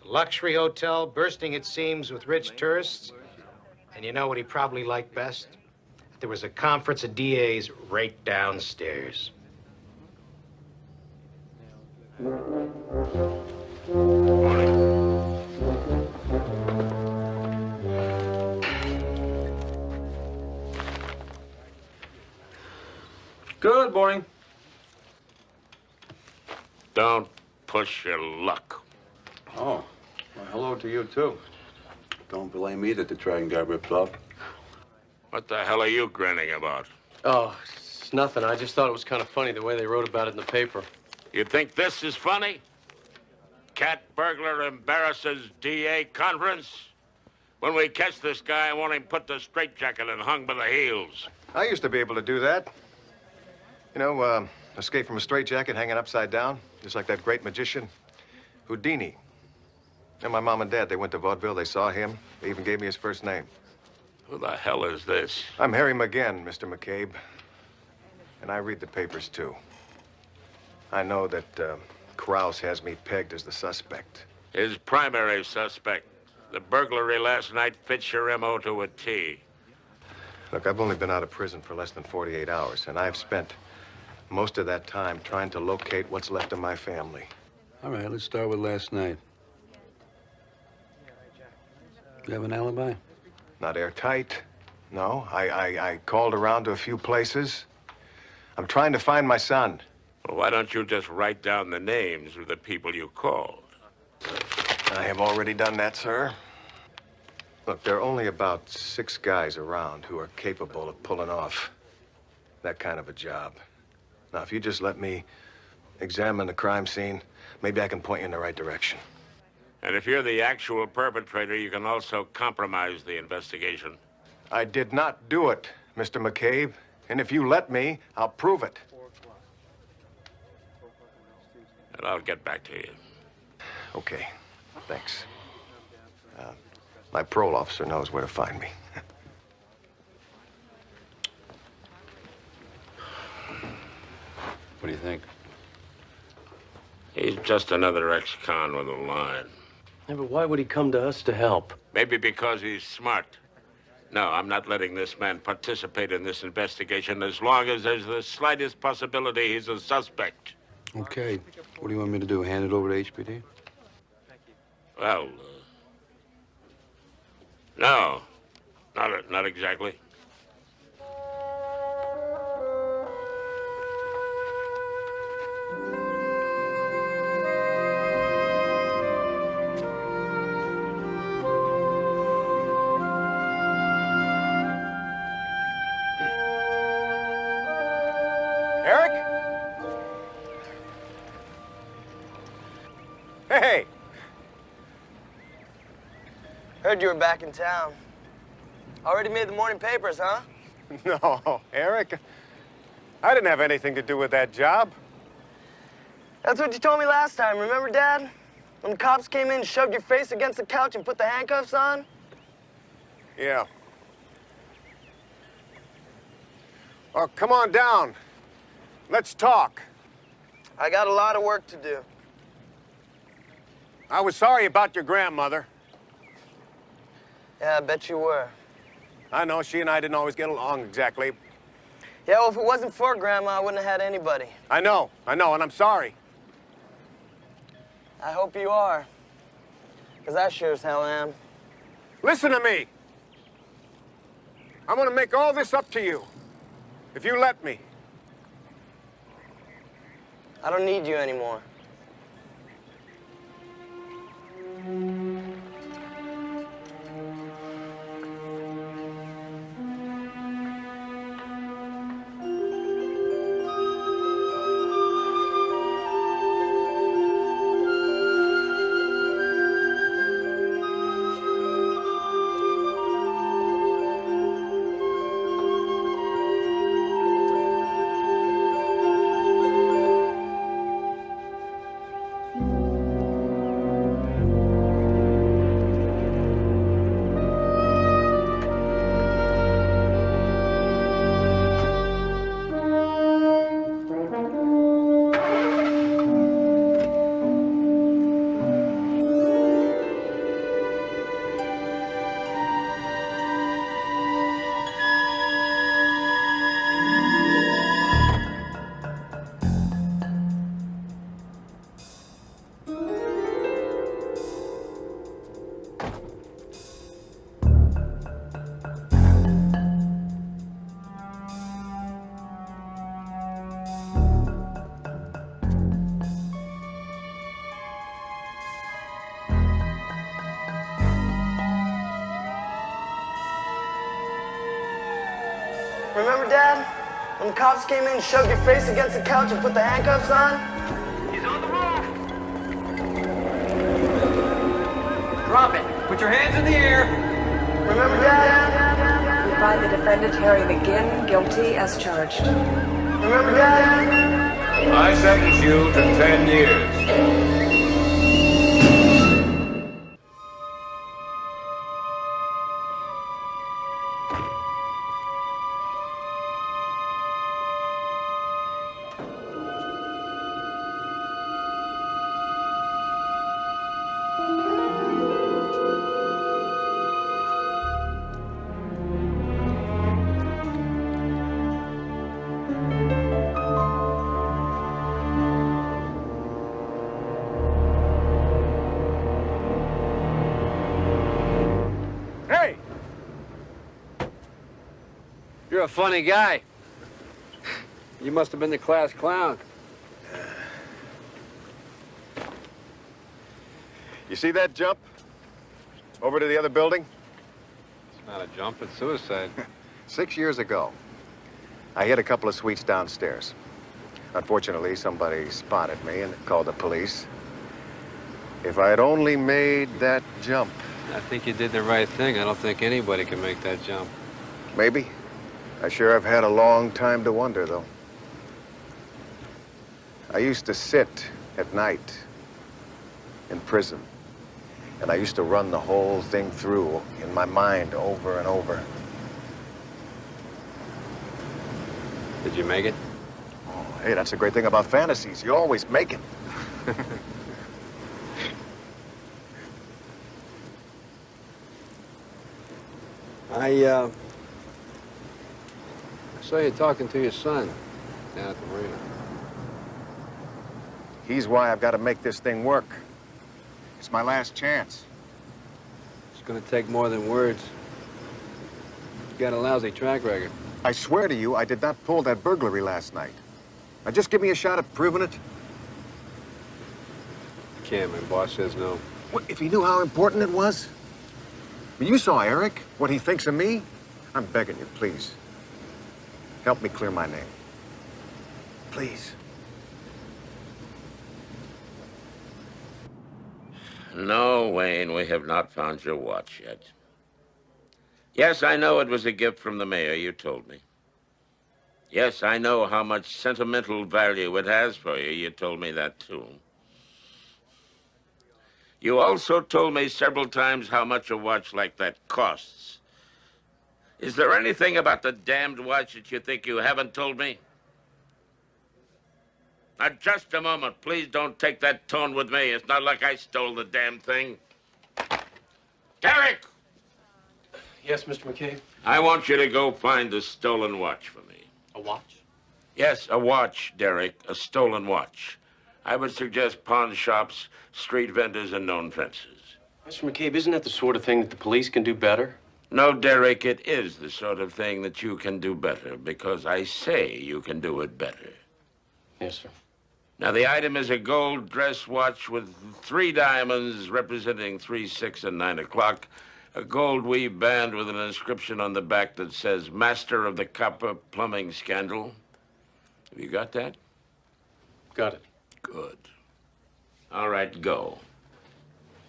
Luxury hotel bursting its seams with rich tourists. And you know what he probably liked best? There was a conference of DAs right downstairs. Good morning. Don't push your luck. Oh, well, hello to you, too. Don't blame me that the Dragon got ripped off. What the hell are you grinning about? Oh, it's nothing. I just thought it was kind of funny the way they wrote about it in the paper. You think this is funny? Cat burglar embarrasses DA conference? When we catch this guy, I want him put the straitjacket and hung by the heels. I used to be able to do that. You know, escape from a straitjacket hanging upside down, just like that great magician, Houdini. And my mom and dad, they went to vaudeville, they saw him, they even gave me his first name. Who the hell is this? I'm Harry McGinn, Mr. McCabe. And I read the papers, too. I know that Krause has me pegged as the suspect. His primary suspect. The burglary last night fits your M.O. to a T. Look, I've only been out of prison for less than 48 hours, and I've spent most of that time trying to locate what's left of my family. All right, let's start with last night. You have an alibi? Not airtight. No, I called around to a few places. I'm trying to find my son. Well, why don't you just write down the names of the people you called? I have already done that, sir. Look, there are only about 6 guys around who are capable of pulling off that kind of a job. Now, if you just let me examine the crime scene, maybe I can point you in the right direction. And if you're the actual perpetrator, you can also compromise the investigation. I did not do it, Mr. McCabe. And if you let me, I'll prove it. And I'll get back to you. Okay, thanks. My parole officer knows where to find me. What do you think? He's just another ex-con with a line. Yeah, but why would he come to us to help? Maybe because he's smart. No, I'm not letting this man participate in this investigation as long as there's the slightest possibility he's a suspect. Okay. What do you want me to do? Hand it over to HPD? Well, no. Not exactly. Eric? Hey! Heard you were back in town. Already made the morning papers, huh? No, Eric. I didn't have anything to do with that job. That's what you told me last time, remember, Dad? When the cops came in and shoved your face against the couch and put the handcuffs on? Yeah. Oh, come on down. Let's talk. I got a lot of work to do. I was sorry about your grandmother. Yeah, I bet you were. I know, she and I didn't always get along exactly. Yeah, well, if it wasn't for Grandma, I wouldn't have had anybody. I know, and I'm sorry. I hope you are. Because I sure as hell am. Listen to me. I'm gonna make all this up to you, if you let me. I don't need you anymore. Remember, Dad? When the cops came in, shoved your face against the couch and put the handcuffs on? He's on the roof. Drop it. Put your hands in the air. Remember, Dad? We find the defendant, Harry McGinn, guilty as charged. Remember, Dad? I sentence you to 10 years. You're a funny guy. You must have been the class clown. You see that jump? Over to the other building? It's not a jump, it's suicide. 6 years ago, I hit a couple of suites downstairs. Unfortunately, somebody spotted me and called the police. If I had only made that jump. I think you did the right thing. I don't think anybody can make that jump. Maybe. I sure have had a long time to wonder, though. I used to sit at night in prison, and I used to run the whole thing through in my mind over and over. Did you make it? Oh, hey, that's the great thing about fantasies. You always make it. I saw you talking to your son down at the marina. He's why I've got to make this thing work. It's my last chance. It's gonna take more than words. You got a lousy track record. I swear to you, I did not pull that burglary last night. Now, just give me a shot at proving it. Can't, my boss says no. What, if he knew how important it was? I mean, you saw Eric, what he thinks of me. I'm begging you, please. Help me clear my name. Please. No, Wayne, we have not found your watch yet. Yes, I know it was a gift from the mayor, you told me. Yes, I know how much sentimental value it has for you, you told me that too. You also told me several times how much a watch like that costs. Is there anything about the damned watch that you think you haven't told me? Now, just a moment. Please don't take that tone with me. It's not like I stole the damn thing. Derek! Yes, Mr. McCabe? I want you to go find the stolen watch for me. A watch? Yes, a watch, Derek. A stolen watch. I would suggest pawn shops, street vendors, and known fences. Mr. McCabe, isn't that the sort of thing that the police can do better? No, Derek, it is the sort of thing that you can do better, because I say you can do it better. Yes, sir. Now, the item is a gold dress watch with 3 diamonds representing 3, 6, and 9 o'clock. A gold weave band with an inscription on the back that says, Master of the Copper Plumbing Scandal. Have you got that? Got it. Good. All right, go.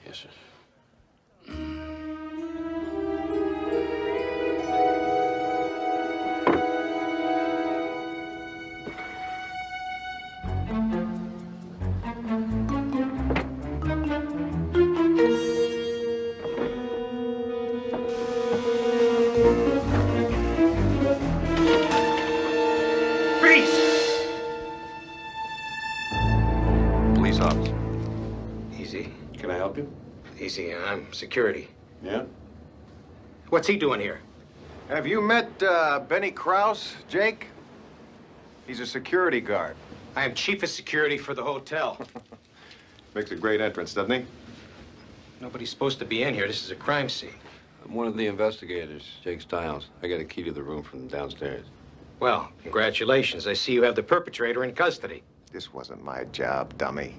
Yes, sir. Police officer. Easy. Can I help you? Easy, I'm security. Yeah? What's he doing here? Have you met Benny Krause, Jake? He's a security guard. I am chief of security for the hotel. Makes a great entrance, doesn't he? Nobody's supposed to be in here. This is a crime scene. I'm one of the investigators, Jake Stiles. I got a key to the room from downstairs. Well, congratulations. I see you have the perpetrator in custody. This wasn't my job, dummy.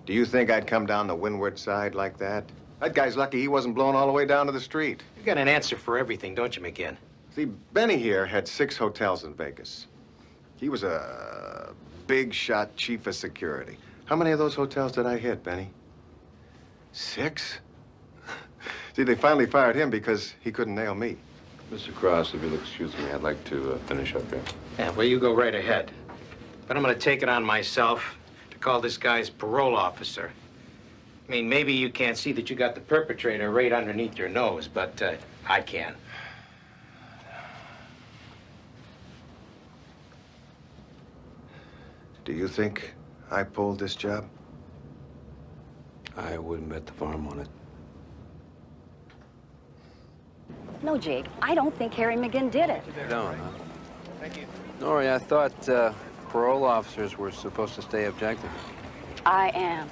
Do you think I'd come down the windward side like that? That guy's lucky he wasn't blown all the way down to the street. You got an answer for everything, don't you, McGinn? See, Benny here had 6 hotels in Vegas. He was a big shot chief of security. How many of those hotels did I hit, Benny? 6? See, they finally fired him because he couldn't nail me. Mr. Cross, if you'll excuse me, I'd like to finish up here. Yeah, well, you go right ahead. But I'm going to take it on myself to call this guy's parole officer. I mean, maybe you can't see that you got the perpetrator right underneath your nose, but I can. Do you think I pulled this job? I wouldn't bet the farm on it. No, Jake, I don't think Harry McGinn did it. You don't, huh? Thank you. Nori, I thought parole officers were supposed to stay objective. I am,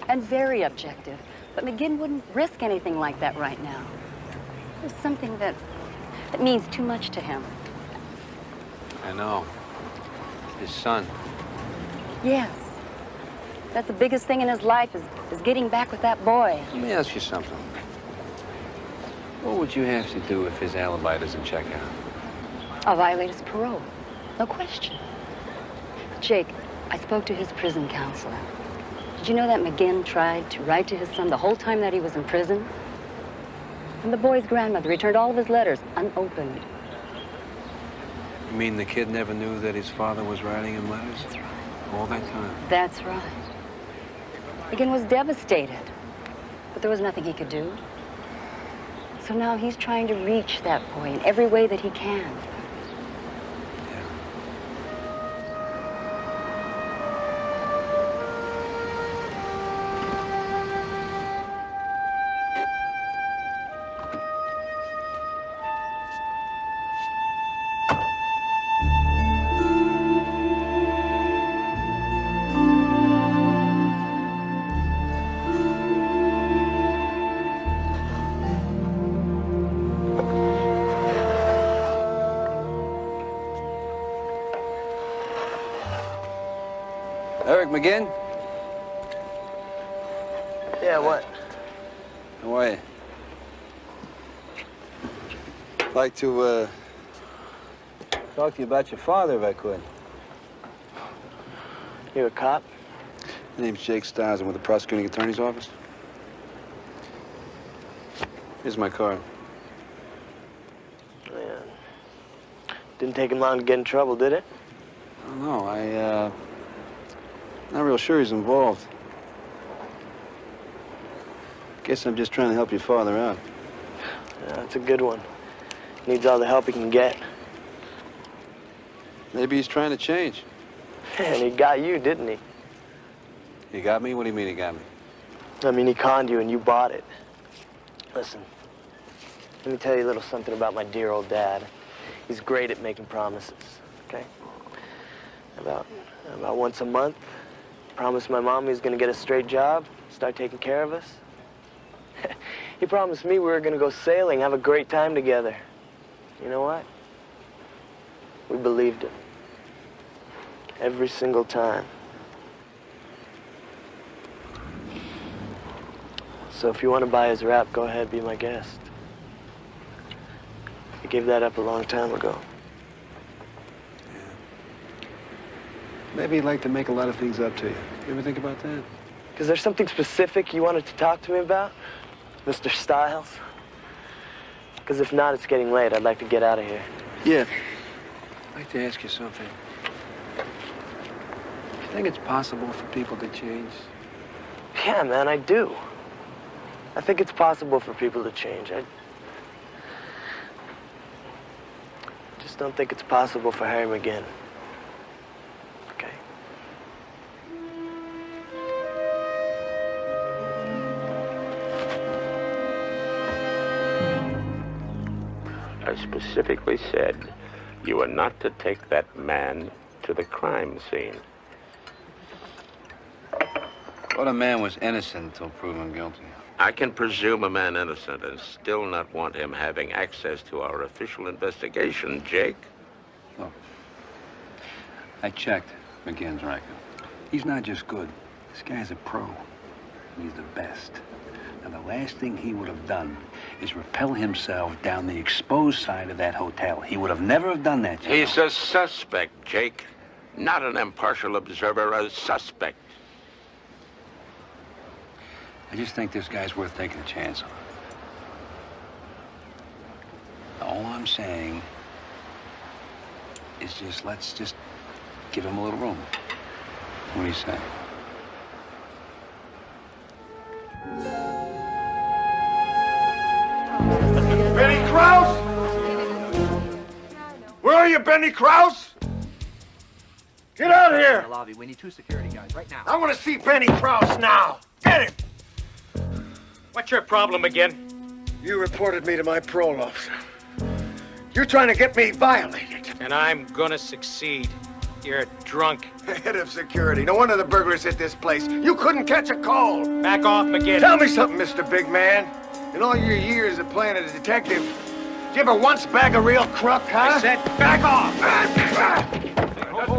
and very objective. But McGinn wouldn't risk anything like that right now. There's something that means too much to him. I know. His son. Yes. That's the biggest thing in his life is getting back with that boy. Let me ask you something. What would you have to do if his alibi doesn't check out? I'll violate his parole. No question. Jake, I spoke to his prison counselor. Did you know that McGinn tried to write to his son the whole time that he was in prison? And the boy's grandmother returned all of his letters unopened. You mean the kid never knew that his father was writing him letters? That's right. All that time? That's right. McGinn was devastated, but there was nothing he could do. So now he's trying to reach that boy in every way that he can. McGinn? Yeah, what? How are you? I'd like to, talk to you about your father, if I could. You a cop? My name's Jake Stiles. I'm with the prosecuting attorney's office. Here's my card. Yeah. Didn't take him long to get in trouble, did it? I don't know. Not real sure he's involved. Guess I'm just trying to help your father out. Yeah, that's a good one. Needs all the help he can get. Maybe he's trying to change. And he got you, didn't he? He got me? What do you mean he got me? I mean, he conned you and you bought it. Listen, let me tell you a little something about my dear old dad. He's great at making promises, okay? About once a month, promised my mom he was gonna get a straight job, start taking care of us. He promised me we were gonna go sailing, have a great time together. You know what? We believed him. Every single time. So if you want to buy his rap, go ahead, be my guest. I gave that up a long time ago. Maybe he'd like to make a lot of things up to you. You ever think about that? Is there something specific you wanted to talk to me about, Mr. Stiles? Because if not, it's getting late. I'd like to get out of here. Yeah. I'd like to ask you something. You think it's possible for people to change? Yeah, man, I do. I think it's possible for people to change. I just don't think it's possible for Harry McGinn. Okay. I specifically said you were not to take that man to the crime scene. What a man was innocent until proven guilty. I can presume a man innocent and still not want him having access to our official investigation, Jake. Look, I checked McGinn's record. He's not just good. This guy's a pro. He's the best. And the last thing he would have done is rappel himself down the exposed side of that hotel. He would have never have done that, Jake. He's a suspect, Jake. Not an impartial observer, a suspect. I just think this guy's worth taking a chance on. All I'm saying is let's just give him a little room. What do you say? Benny Krause? Where are you, Benny Krause? Get out of here! In the lobby. We need 2 security guys right now. I want to see Benny Krause now. Get him! What's your problem again? You reported me to my parole officer. You're trying to get me violated. And I'm gonna succeed. You're drunk. Head of security. No wonder the burglars hit this place. You couldn't catch a cold. Back off, McCabe. Tell me something, Mr. Big Man. In all your years of playing as a detective, did you ever once bag a real crook, huh? I said back off.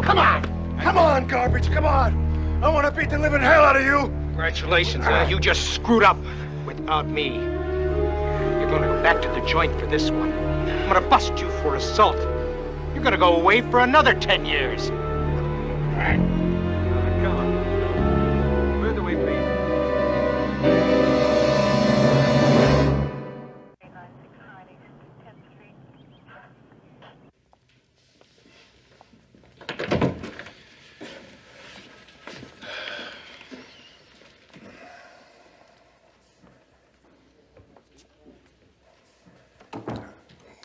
Come on. Come on, garbage. Come on. I want to beat the living hell out of you. Congratulations. You just screwed up without me. You're gonna go back to the joint for this one. I'm gonna bust you for assault. You're gonna go away for another 10 years. All right. Come on. Clear the way, please.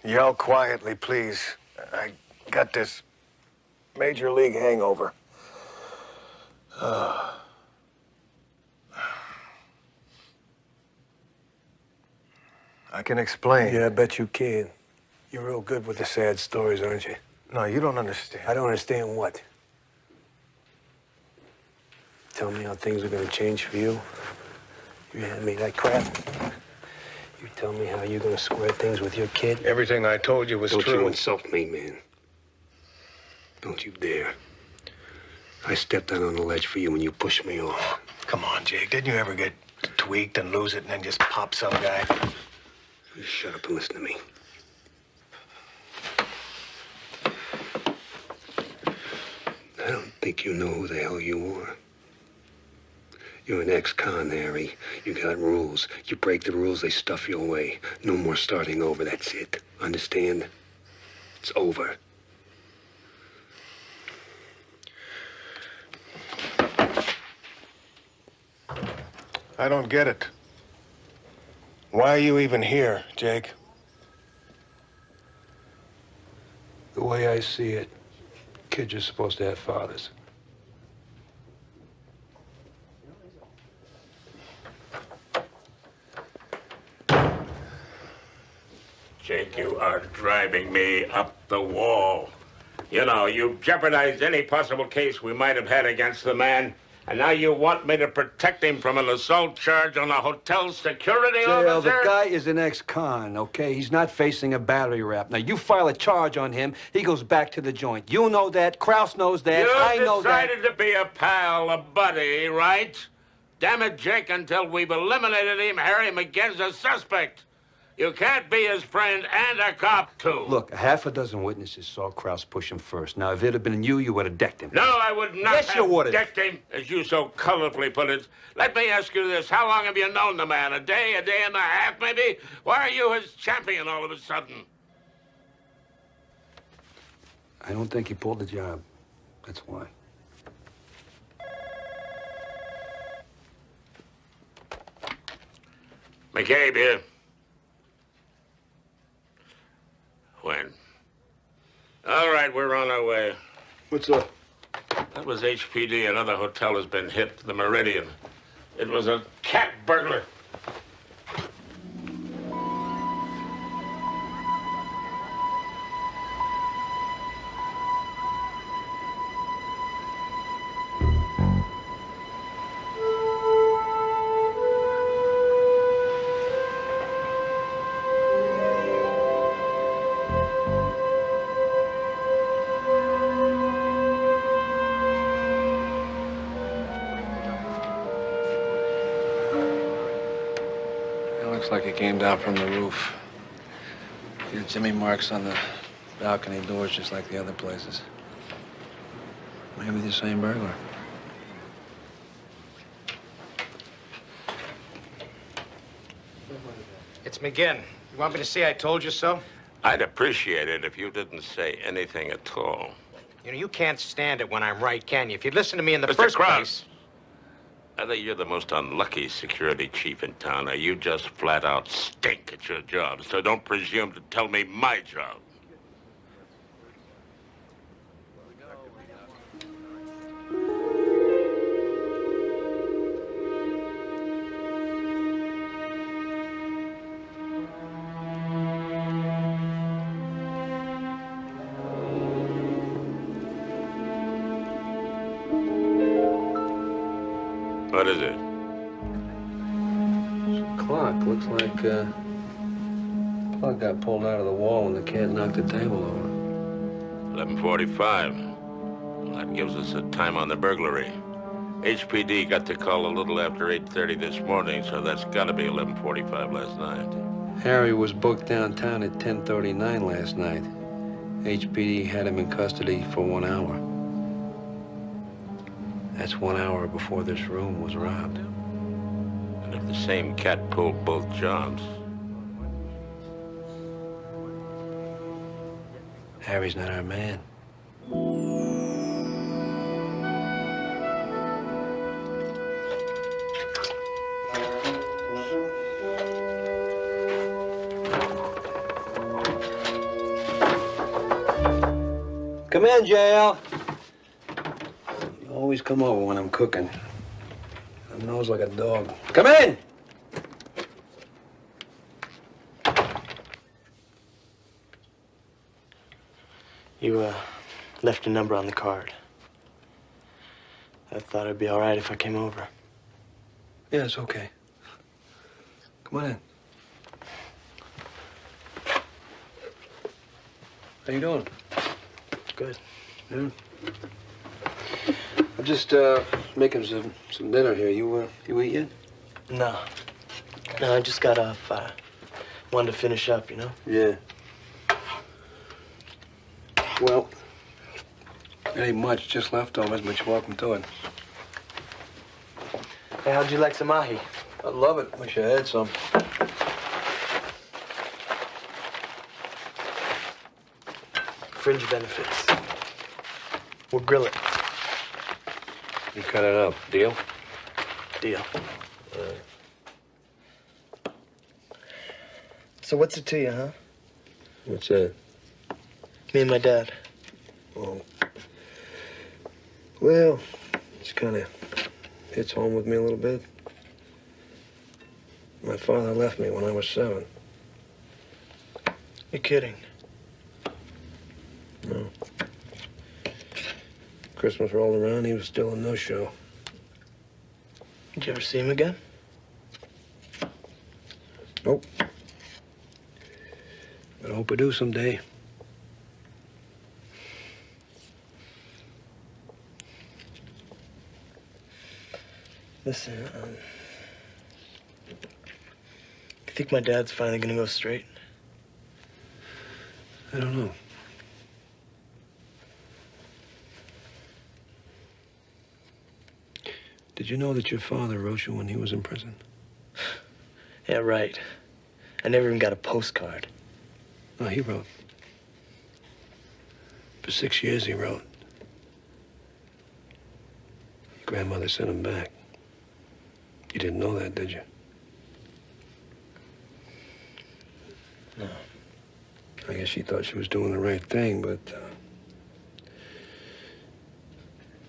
Yell quietly, please. I got this major league hangover. I can explain. Yeah, I bet you can. You're real good with the sad stories, aren't you? No, you don't understand. I don't understand what? Tell me how things are gonna change for you. You hand me that crap. You tell me how you're gonna square things with your kid. Everything I told you was Don't true. you insult me, man. Don't you dare. I stepped out on the ledge for you and you pushed me off. Come on, Jake. Didn't you ever get tweaked and lose it and then just pop some guy? You shut up and listen to me. I don't think you know who the hell you are. You're an ex-con, Harry. You got rules. You break the rules, they stuff you away. No more starting over, that's it. Understand? It's over. I don't get it. Why are you even here, Jake? The way I see it, kids are supposed to have fathers. Jake, you are driving me up the wall. You know, you've jeopardized any possible case we might have had against the man, and now you want me to protect him from an assault charge on a hotel security officer? The guy is an ex-con, okay? He's not facing a battery rap. Now, you file a charge on him, he goes back to the joint. You know that, Krause knows that, I know that. You decided to be a pal, a buddy, right? Damn it, Jake, until we've eliminated him, Harry McGinn's a suspect. You can't be his friend and a cop, too. Look, half a dozen witnesses saw Krause push him first. Now, if it had been you, you would have decked him. No, I would not Yes, you have would've. decked him, as you so colorfully put it. Let me ask you this. How long have you known the man? A day and a half, maybe? Why are you his champion all of a sudden? I don't think he pulled the job. That's why. McCabe here. When? All right, we're on our way. What's up? That was HPD. Another hotel has been hit, the Meridian. It was a cat burglar. Looks like he came down from the roof. He had Jimmy marks on the balcony doors just like the other places. Maybe the same burglar. It's McGinn. You want me to say I told you so? I'd appreciate it if you didn't say anything at all. You know, you can't stand it when I'm right, can you? If you'd listen to me in the Mr. first Cross, place... I think you're the most unlucky security chief in town. Now, you just flat out stink at your job, so don't presume to tell me my job. What is it? It's a clock. Looks like plug got pulled out of the wall when the cat knocked the table over. 11:45. Well, that gives us a time on the burglary. HPD got the call a little after 8:30 this morning, so that's got to be 11:45 last night. Harry was booked downtown at 10:39 last night. HPD had him in custody for 1 hour. That's 1 hour before this room was robbed. And if the same cat pulled both jobs... Harry's not our man. Come in, JL. You always come over when I'm cooking. Your nose like a dog. Come in! You, left your number on the card. I thought it'd be all right if I came over. Yeah, it's okay. Come on in. How you doing? Good. Yeah. I'm just making some dinner here. You eat yet? No. No, I just got off. Wanted to finish up, you know? Yeah. Well, it ain't much, just leftovers, but you're welcome to it. Hey, how'd you like some ahi? I love it. Wish I had some. Fringe benefits. We'll grill it. You cut it up. Deal? Deal. So what's it to you, huh? What's that? Me and my dad. Oh. Well, it's kind of hits home with me a little bit. My father left me when I was 7. You're kidding. No. Christmas rolled around, he was still a no-show. Did you ever see him again? Nope. But I hope I do someday. Listen, you think my dad's finally gonna go straight? I don't know. Did you know that your father wrote you when he was in prison? Yeah, right. I never even got a postcard. No, he wrote. For 6 years he wrote. Your grandmother sent him back. You didn't know that, did you? No. I guess she thought she was doing the right thing, but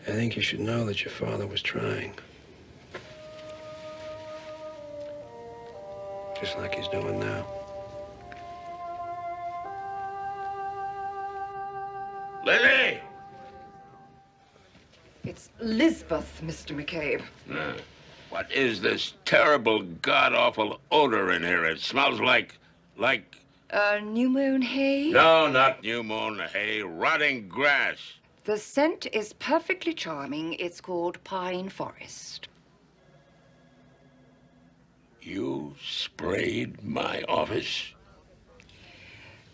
I think you should know that your father was trying. Just like he's doing now. Lily! It's Lisbeth, Mr. McCabe. What is this terrible, god-awful odor in here? It smells like... New moon hay? No, not new moon hay. Rotting grass. The scent is perfectly charming. It's called Pine Forest. You sprayed my office?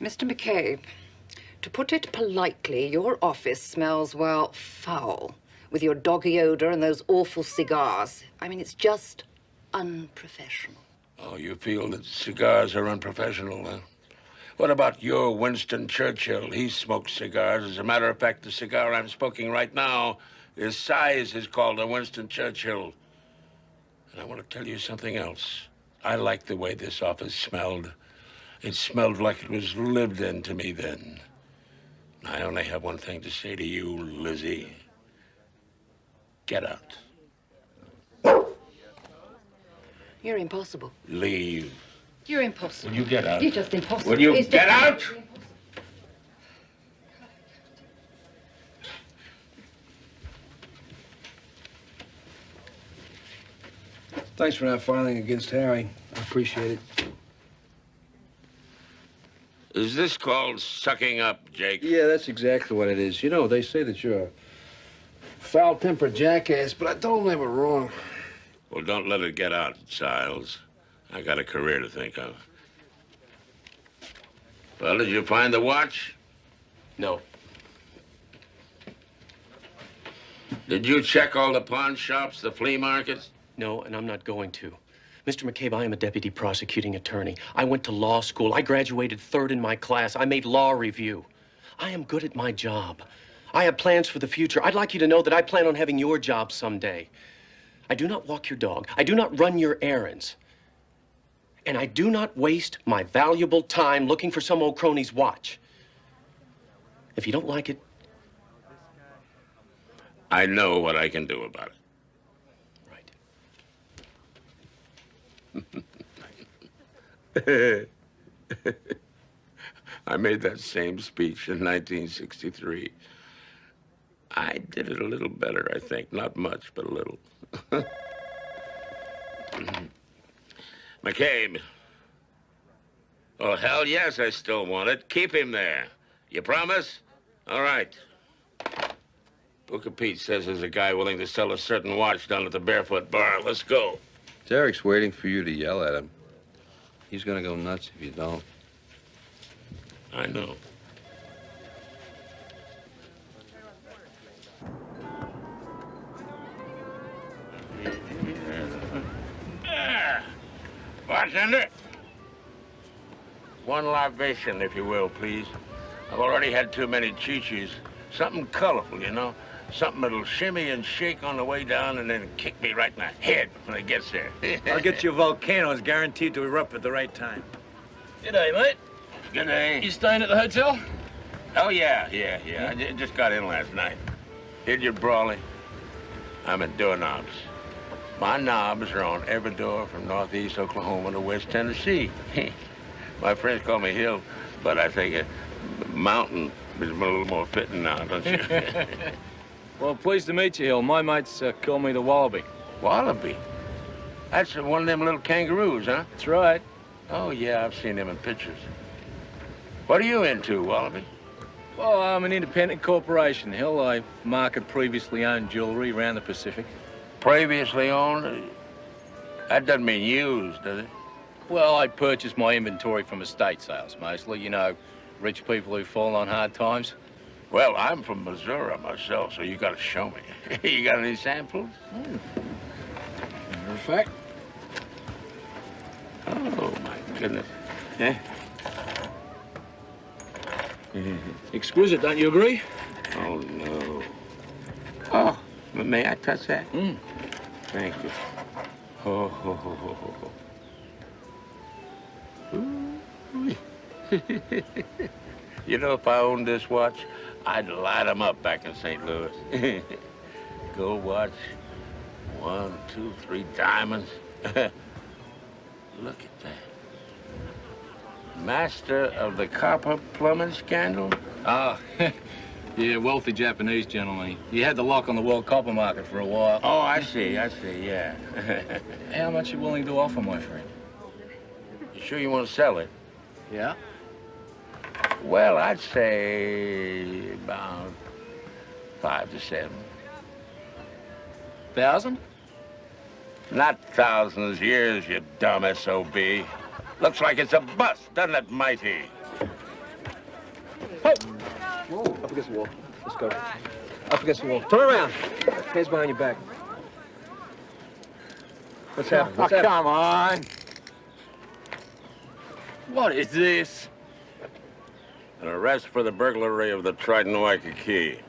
Mr. McCabe, to put it politely, your office smells, well, foul. With your doggy odor and those awful cigars. I mean, it's just unprofessional. Oh, you feel that cigars are unprofessional, huh? What about your Winston Churchill? He smokes cigars. As a matter of fact, the cigar I'm smoking right now, his size is called a Winston Churchill. And I want to tell you something else. I like the way this office smelled. It smelled like it was lived into me then. I only have one thing to say to you, Lizzie. Get out. You're impossible. Leave. You're impossible. Will you get out? You're just impossible. Will you It's get just- out? Thanks for not filing against Harry. I appreciate it. Is this called sucking up, Jake? Yeah, that's exactly what it is. You know, they say that you're a foul-tempered jackass, but I told them they were wrong. Well, don't let it get out, Siles. I got a career to think of. Well, did you find the watch? No. Did you check all the pawn shops, the flea markets? No, and I'm not going to. Mr. McCabe, I am a deputy prosecuting attorney. I went to law school. I graduated third in my class. I made law review. I am good at my job. I have plans for the future. I'd like you to know that I plan on having your job someday. I do not walk your dog. I do not run your errands. And I do not waste my valuable time looking for some old crony's watch. If you don't like it, I know what I can do about it. I made that same speech in 1963. I did it a little better, I think. Not much, but a little. McCabe. Oh, hell yes, I still want it. Keep him there. You promise? All right. Booker Pete says there's a guy willing to sell a certain watch down at the Barefoot Bar. Let's go. Derek's waiting for you to yell at him. He's gonna go nuts if you don't. I know. Bartender. One libation, if you will, please. I've already had too many chi-chis. Something colorful, you know? Something that'll shimmy and shake on the way down and then kick me right in the head when it gets there. I'll get you volcanoes guaranteed to erupt at the right time. G'day, mate. G'day. You staying at the hotel? Oh, yeah. I just got in last night. Idiot Brawley. I'm at door knobs. My knobs are on every door from northeast Oklahoma to West Tennessee. My friends call me Hill, but I think Mountain is a little more fitting now, don't you? Well, pleased to meet you, Hill. My mates call me the Wallaby. Wallaby? That's one of them little kangaroos, huh? That's right. Oh, yeah, I've seen them in pictures. What are you into, Wallaby? Well, I'm an independent corporation, Hill. I market previously owned jewelry around the Pacific. Previously owned? That doesn't mean used, does it? Well, I purchase my inventory from estate sales, mostly. You know, rich people who fall on hard times. Well, I'm from Missouri myself, so you got to show me. You got any samples? Matter of fact. Oh, my goodness. Yeah. Exquisite, don't you agree? Oh, no. Oh, may I touch that? Thank you. Oh, ho, ho, ho, ho, ho. Ooh. You know, if I owned this watch, I'd light them up back in St. Louis. Gold watch, 1, 2, 3 diamonds. Look at that. Master of the copper plumbing scandal? Ah, yeah, wealthy Japanese gentleman. He had the lock on the world copper market for a while. Oh, I see, yeah. How much you willing to offer, my friend? You sure you want to sell it? Yeah? Well, I'd say about 5 to 7. 1,000? Not thousands, years, you dumb SOB. Looks like it's a bust, doesn't it, Mighty? Hey! Whoa, up against the wall. Let's go. Up against the wall. Turn around. Hands behind your back. What's happening? What's happening? Come on. What is this? An arrest for the burglary of the Trident Waikiki.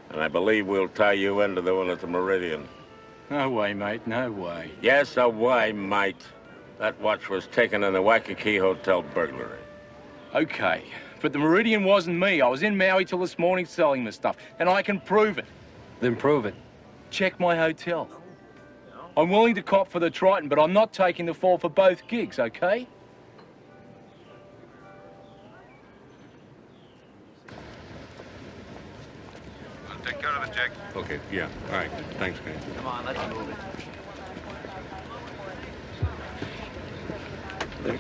And I believe we'll tie you into the one at the Meridian. No way, mate, no way. Yes, away, mate. That watch was taken in the Waikiki Hotel burglary. Okay, but the Meridian wasn't me. I was in Maui till this morning selling the stuff, and I can prove it. Then prove it. Check my hotel. I'm willing to cop for the Triton, but I'm not taking the fall for both gigs, okay? I'll take care of it, Jake. Okay, yeah. All right. Thanks, man. Come on, let's move it.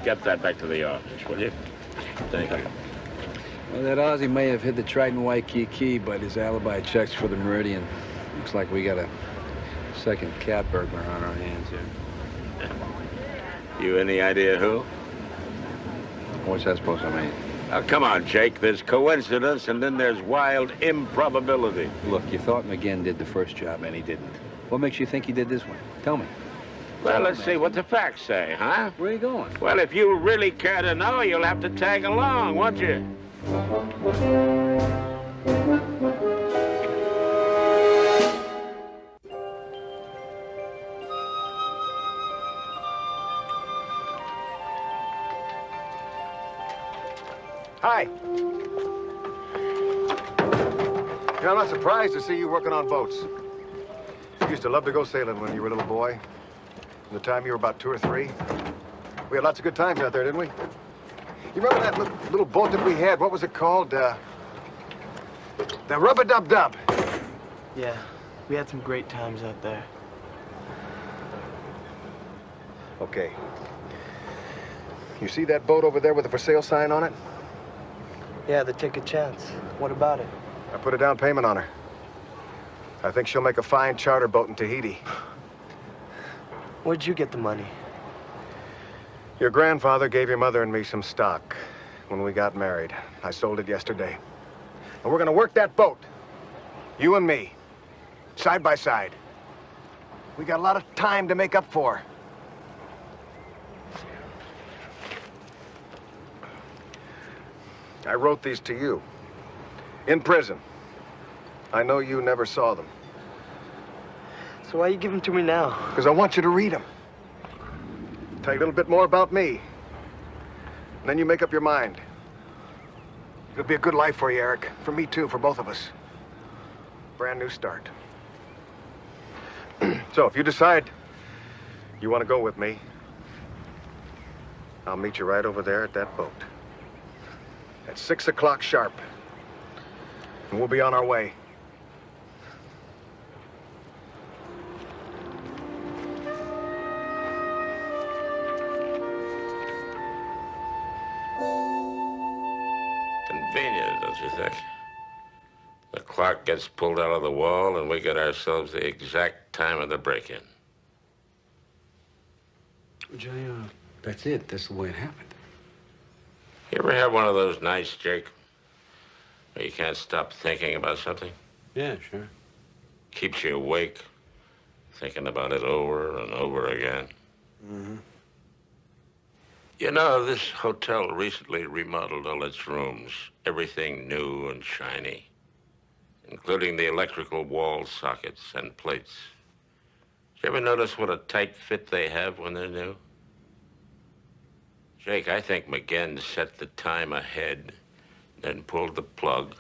Get that back to the office, will you? Thank you. Well, that Aussie may have hit the Trident Waikiki, but his alibi checks for the Meridian. Looks like we got a second cat burglar on our hands here. You any idea who? What's that supposed to mean? Oh, come on, Jake. There's coincidence, and then there's wild improbability. Look, you thought McGinn did the first job, and he didn't. What makes you think he did this one? Tell me. Well, let's see what the facts say, huh? Where are you going? Well, if you really care to know, you'll have to tag along, won't you? Hi. You know, I'm not surprised to see you working on boats. You used to love to go sailing when you were a little boy. From the time you were about 2 or 3. We had lots of good times out there, didn't we? You remember that little boat that we had? What was it called? The Rub-a-Dub-Dub. Yeah, we had some great times out there. Okay. You see that boat over there with the for sale sign on it? Yeah, the Ticket Chance. What about it? I put a down payment on her. I think she'll make a fine charter boat in Tahiti. Where'd you get the money? Your grandfather gave your mother and me some stock when we got married. I sold it yesterday. And we're gonna work that boat. You and me. Side by side. We got a lot of time to make up for. I wrote these to you. In prison. I know you never saw them. So why you give them to me now? Because I want you to read them. Tell you a little bit more about me. And then you make up your mind. It'll be a good life for you, Eric. For me, too, for both of us. Brand new start. So, if you decide you want to go with me, I'll meet you right over there at that boat. At 6 o'clock sharp. And we'll be on our way. Convenient, don't you think? The clock gets pulled out of the wall, and we get ourselves the exact time of the break-in. Johnny, that's it. That's the way it happened. You ever have one of those nights, Jake, where you can't stop thinking about something? Yeah, sure. Keeps you awake, thinking about it over and over again. Mm-hmm. You know, this hotel recently remodeled all its rooms. Everything new and shiny, including the electrical wall sockets and plates. Did you ever notice what a tight fit they have when they're new? Jake, I think McGinn set the time ahead, then pulled the plug.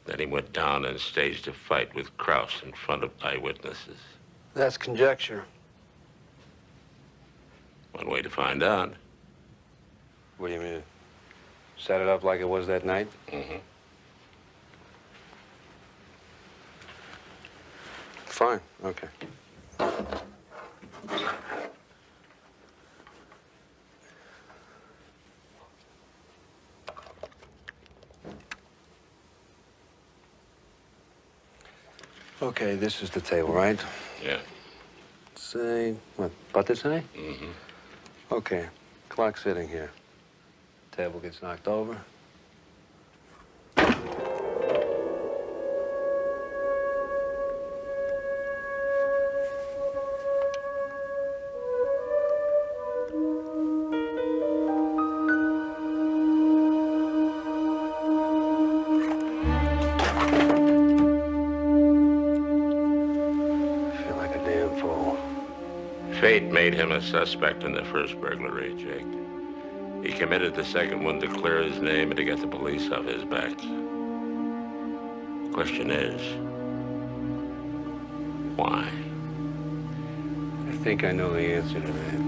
Then he went down and staged a fight with Krause in front of eyewitnesses. That's conjecture. One way to find out. What do you mean? Set it up like it was that night? Mm-hmm. Fine, okay. Okay, this is the table, right? Yeah. say, what, about this high? Mm-hmm. Okay. Clock sitting here. Table gets knocked over. Fate made him a suspect in the first burglary, Jake. He committed the second one to clear his name and to get the police off his back. Question is, why? I think I know the answer to that.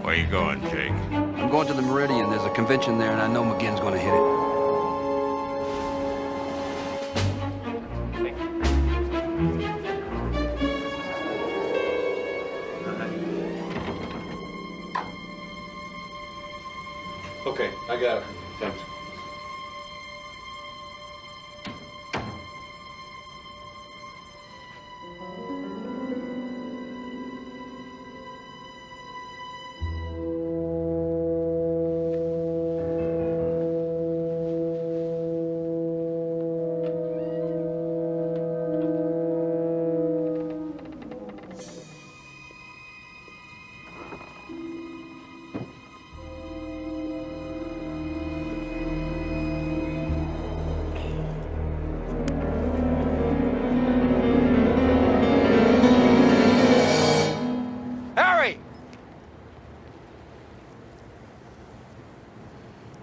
Where you going, Jake? I'm going to the Meridian. There's a convention there, and I know McGinn's going to hit it. Okay, I got it. Thanks.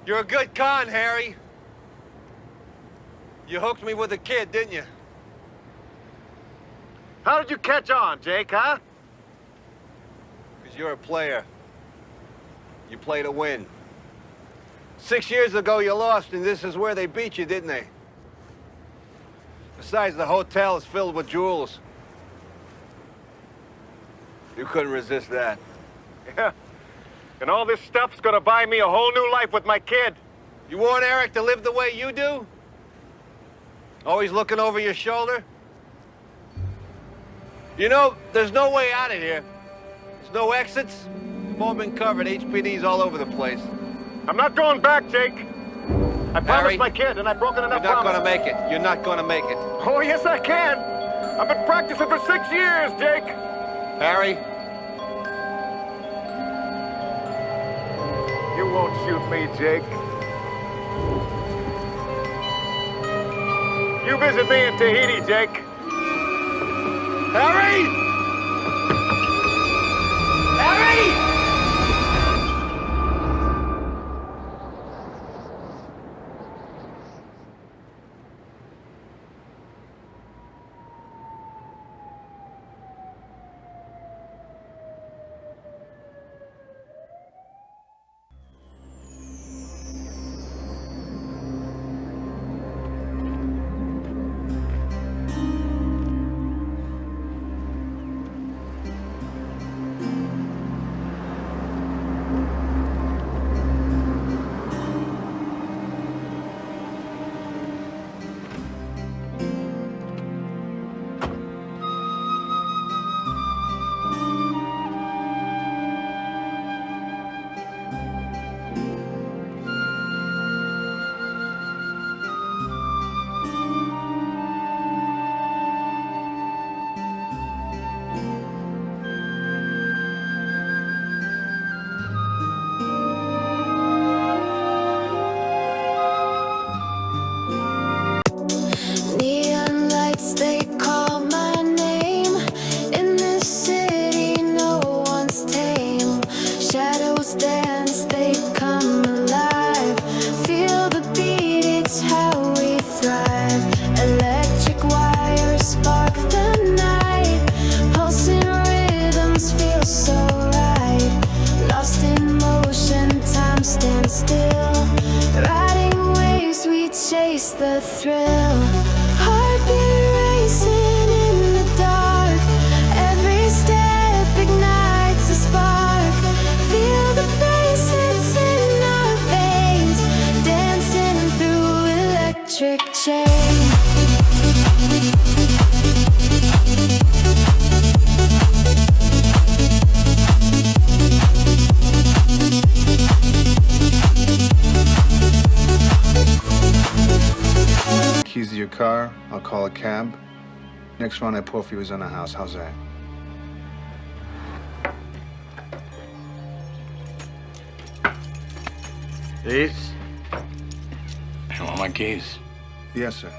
You're a good con, Harry. You hooked me with a kid, didn't you? How did you catch on, Jake, huh? Because you're a player. You play to win. 6 years ago, you lost, and this is where they beat you, didn't they? Besides, the hotel is filled with jewels. You couldn't resist that. Yeah. And all this stuff's gonna buy me a whole new life with my kid. You want Eric to live the way you do? Always looking over your shoulder? You know, there's no way out of here. There's no exits. They've all been covered. HPD's all over the place. I'm not going back, Jake. I promised my kid, and I've broken enough promises. You're not gonna make it. You're not gonna make it. Oh, yes, I can. I've been practicing for 6 years, Jake. Harry. You won't shoot me, Jake. You visit me in Tahiti, Jake. Harry! Harry! Chase the thrill, heartbeat racing in the dark. Every step ignites a spark. Feel the bass, it's in our veins, dancing through electric chains. car. I'll call a cab. Next run I pour for you is on the house. How's that? These? I want my keys. Yes, sir.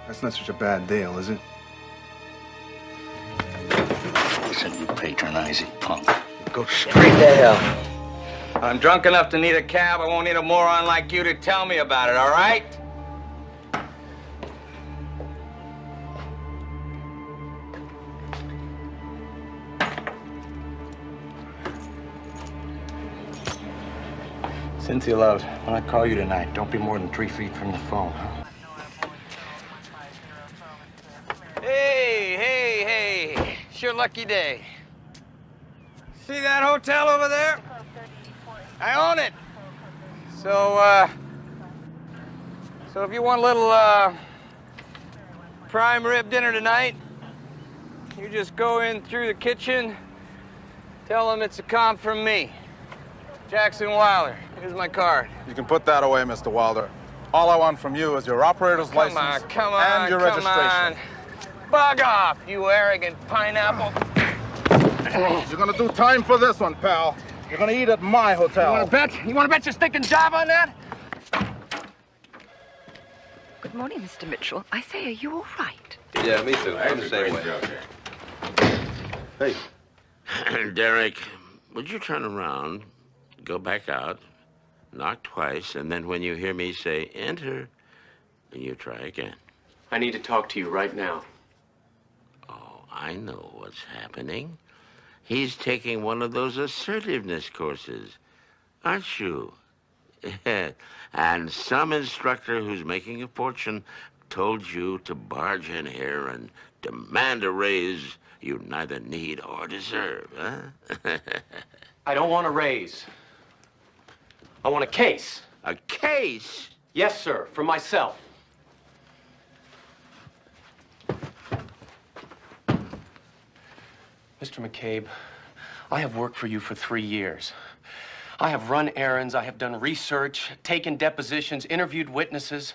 That's not such a bad deal, is it? Listen, you patronizing punk. Go straight to hell. I'm drunk enough to need a cab. I won't need a moron like you to tell me about it, all right? Cynthia, love, when I call you tonight, don't be more than 3 feet from the phone, huh? Hey. Sure lucky day. See that hotel over there? I own it. So if you want a little, prime rib dinner tonight, you just go in through the kitchen, tell them it's a comp from me. Jackson Wilder. Here's my card. You can put that away, Mr. Wilder. All I want from you is your operator's license and your registration. Bug off, you arrogant pineapple. You're gonna do time for this one, pal. You're gonna eat at my hotel. You wanna bet? You wanna bet your stinking job on that? Good morning, Mr. Mitchell. I say, are you all right? Yeah, me too. I'm the same way. Hey. Derek, would you turn around, go back out, knock twice, and then when you hear me say enter, then you try again. I need to talk to you right now. Oh, I know what's happening. He's taking one of those assertiveness courses, aren't you? And some instructor who's making a fortune told you to barge in here and demand a raise you neither need or deserve, huh? I don't want a raise. I want a case. A case? Yes, sir, for myself. Mr. McCabe, I have worked for you for 3 years. I have run errands, I have done research, taken depositions, interviewed witnesses.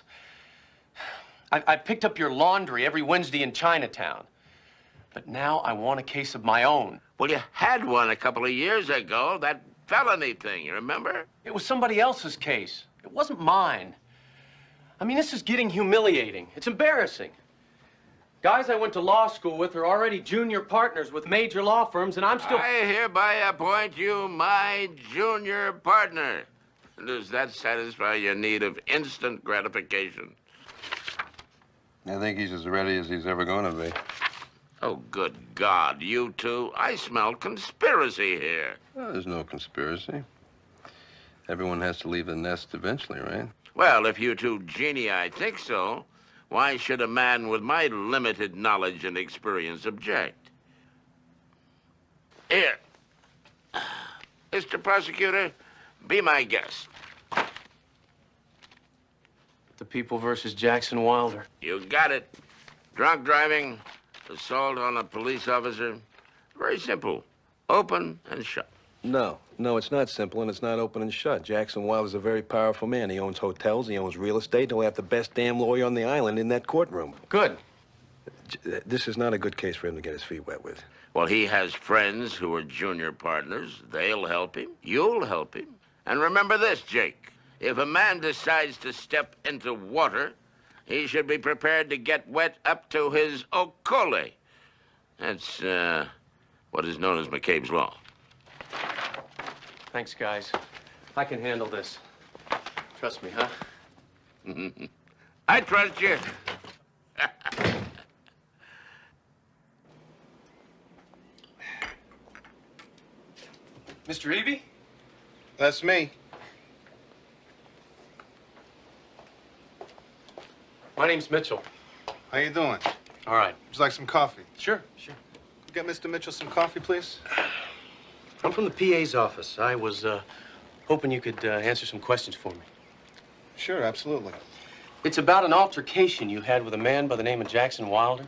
I picked up your laundry every Wednesday in Chinatown. But now I want a case of my own. Well, you had one a couple of years ago, that felony thing, you remember? It was somebody else's case. It wasn't mine. I mean, this is getting humiliating. It's embarrassing. Guys I went to law school with are already junior partners with major law firms, and I'm still... I hereby appoint you my junior partner. Does that satisfy your need of instant gratification? I think he's as ready as he's ever going to be. Oh, good God, you two. I smell conspiracy here. Well, there's no conspiracy. Everyone has to leave the nest eventually, right? Well, if you two genii think so, why should a man with my limited knowledge and experience object? Here. Mr. Prosecutor, be my guest. The People versus Jackson Wilder. You got it. Drunk driving, assault on a police officer. Very simple. Open and shut. No, it's not simple, and it's not open and shut. Jackson Wilder's a very powerful man. He owns hotels, he owns real estate, and he'll have the best damn lawyer on the island in that courtroom. Good. This is not a good case for him to get his feet wet with. Well, he has friends who are junior partners. They'll help him. You'll help him. And remember this, Jake. If a man decides to step into water, he should be prepared to get wet up to his okole. That's what is known as McCabe's Law. Thanks, guys. I can handle this. Trust me, huh? I trust you. Mr. Eby? That's me. My name's Mitchell. How you doing? All right. Would you like some coffee? Sure. Get Mr. Mitchell some coffee, please? I'm from the PA's office. I was hoping you could answer some questions for me. Sure, absolutely. It's about an altercation you had with a man by the name of Jackson Wilder.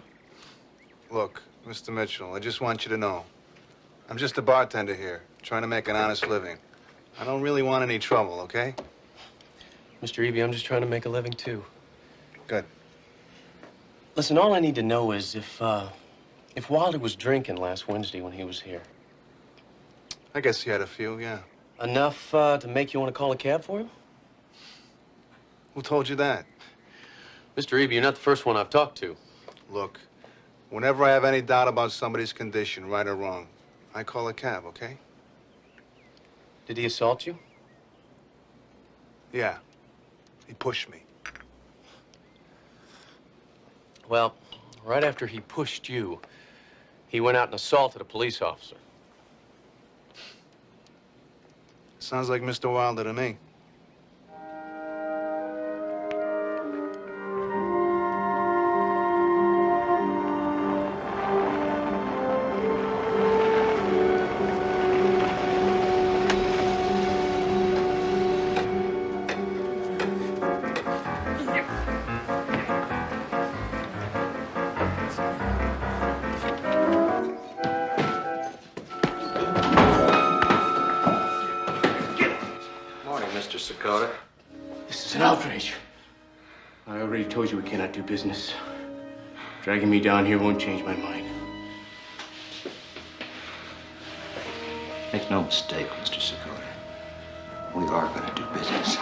Look, Mr. Mitchell, I just want you to know, I'm just a bartender here, trying to make an honest living. I don't really want any trouble, okay? Mr. Eby, I'm just trying to make a living, too. Good. Listen, all I need to know is if Wilder was drinking last Wednesday when he was here. I guess he had a few, yeah. Enough to make you want to call a cab for him? Who told you that? Mr. Eby, you're not the first one I've talked to. Look, whenever I have any doubt about somebody's condition, right or wrong, I call a cab, okay? Did he assault you? Yeah. He pushed me. Well, right after he pushed you, he went out and assaulted a police officer. Sounds like Mr. Wilder to me. This is an outrage. I already told you we cannot do business. Dragging me down here won't change my mind. Make no mistake, Mr. Sakota. We are going to do business.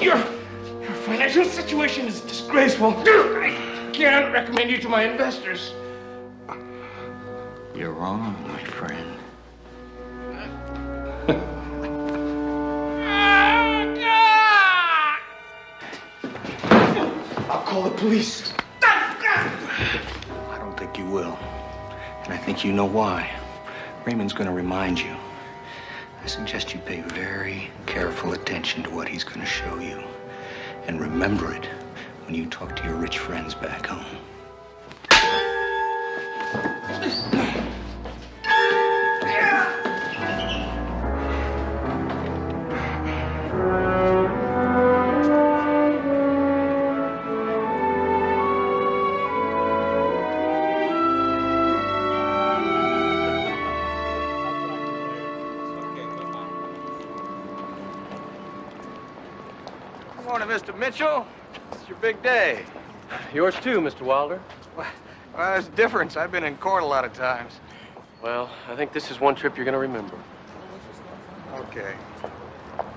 Your financial situation is disgraceful. I can't recommend you to my investors. You're wrong, my friend. I'll call the police. I don't think you will. And I think you know why. Raymond's going to remind you. I suggest you pay very careful attention to what he's going to show you. And remember it when you talk to your rich friends back home. Morning, Mr. Mitchell. It's your big day. Yours too, Mr. Wilder. Well, there's a difference. I've been in court a lot of times. Well, I think this is one trip you're going to remember. Okay.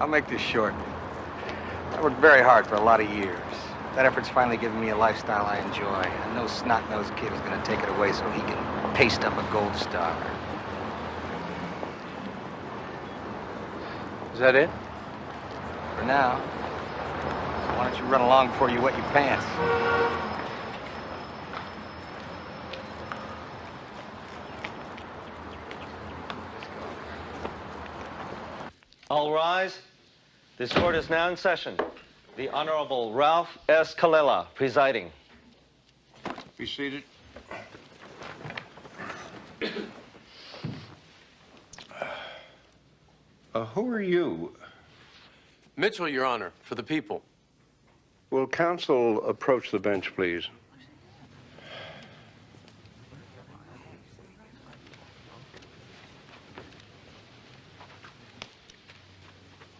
I'll make this short. I worked very hard for a lot of years. That effort's finally given me a lifestyle I enjoy, and no snot-nosed kid is going to take it away so he can paste up a gold star. Is that it? For now. Why don't you run along before you wet your pants? All rise. This court is now in session. The Honorable Ralph S. Kalila presiding. Be seated. Who are you? Mitchell, Your Honor, for the people. Will counsel approach the bench, please?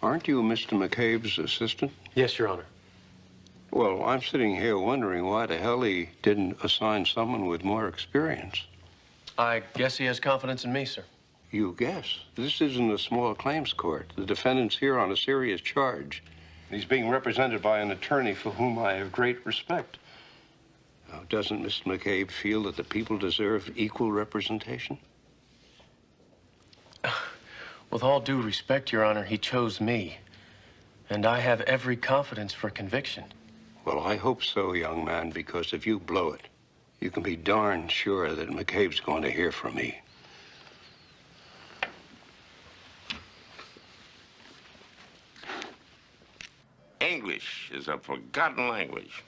Aren't you Mr. McCabe's assistant? Yes, Your Honor. Well, I'm sitting here wondering why the hell he didn't assign someone with more experience. I guess he has confidence in me, sir. You guess? This isn't a small claims court. The defendant's here on a serious charge. He's being represented by an attorney for whom I have great respect. Now, doesn't Mr. McCabe feel that the people deserve equal representation? With all due respect, Your Honor, he chose me. And I have every confidence for conviction. Well, I hope so, young man, because if you blow it, you can be darn sure that McCabe's going to hear from me. English is a forgotten language.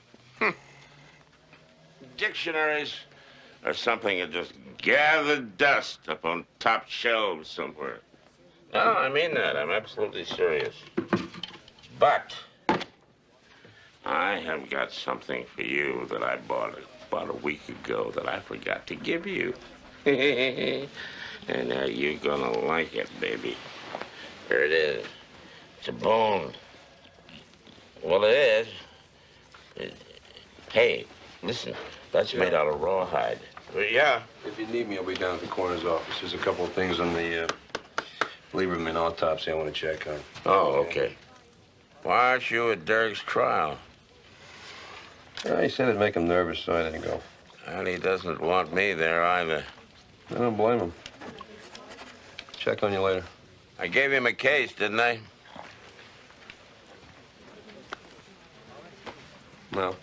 Dictionaries are something that just gathered dust up on top shelves somewhere. No, I mean that. I'm absolutely serious. But I have got something for you that I bought about a week ago that I forgot to give you. And now you're gonna like it, baby. Here it is. It's a bone. Well, it is. Hey, listen, that's made out of rawhide. Yeah. If you need me, I'll be down at the coroner's office. There's a couple of things on the Lieberman autopsy I want to check on. Oh, okay. Why aren't you at Derek's trial? He said it'd make him nervous, so I didn't go. And he doesn't want me there either. I don't blame him. Check on you later. I gave him a case, didn't I? No.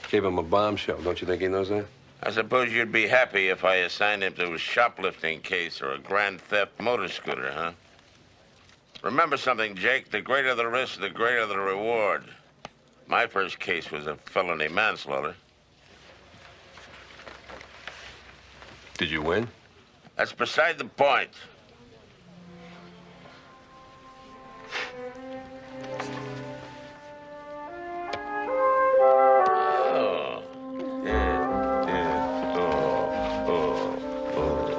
Gave him a bombshell. Don't you think he knows that? I suppose you'd be happy if I assigned him to a shoplifting case or a grand theft motor scooter, huh? Remember something, Jake. The greater the risk, the greater the reward. My first case was a felony manslaughter. Did you win? That's beside the point. Oh. Yeah.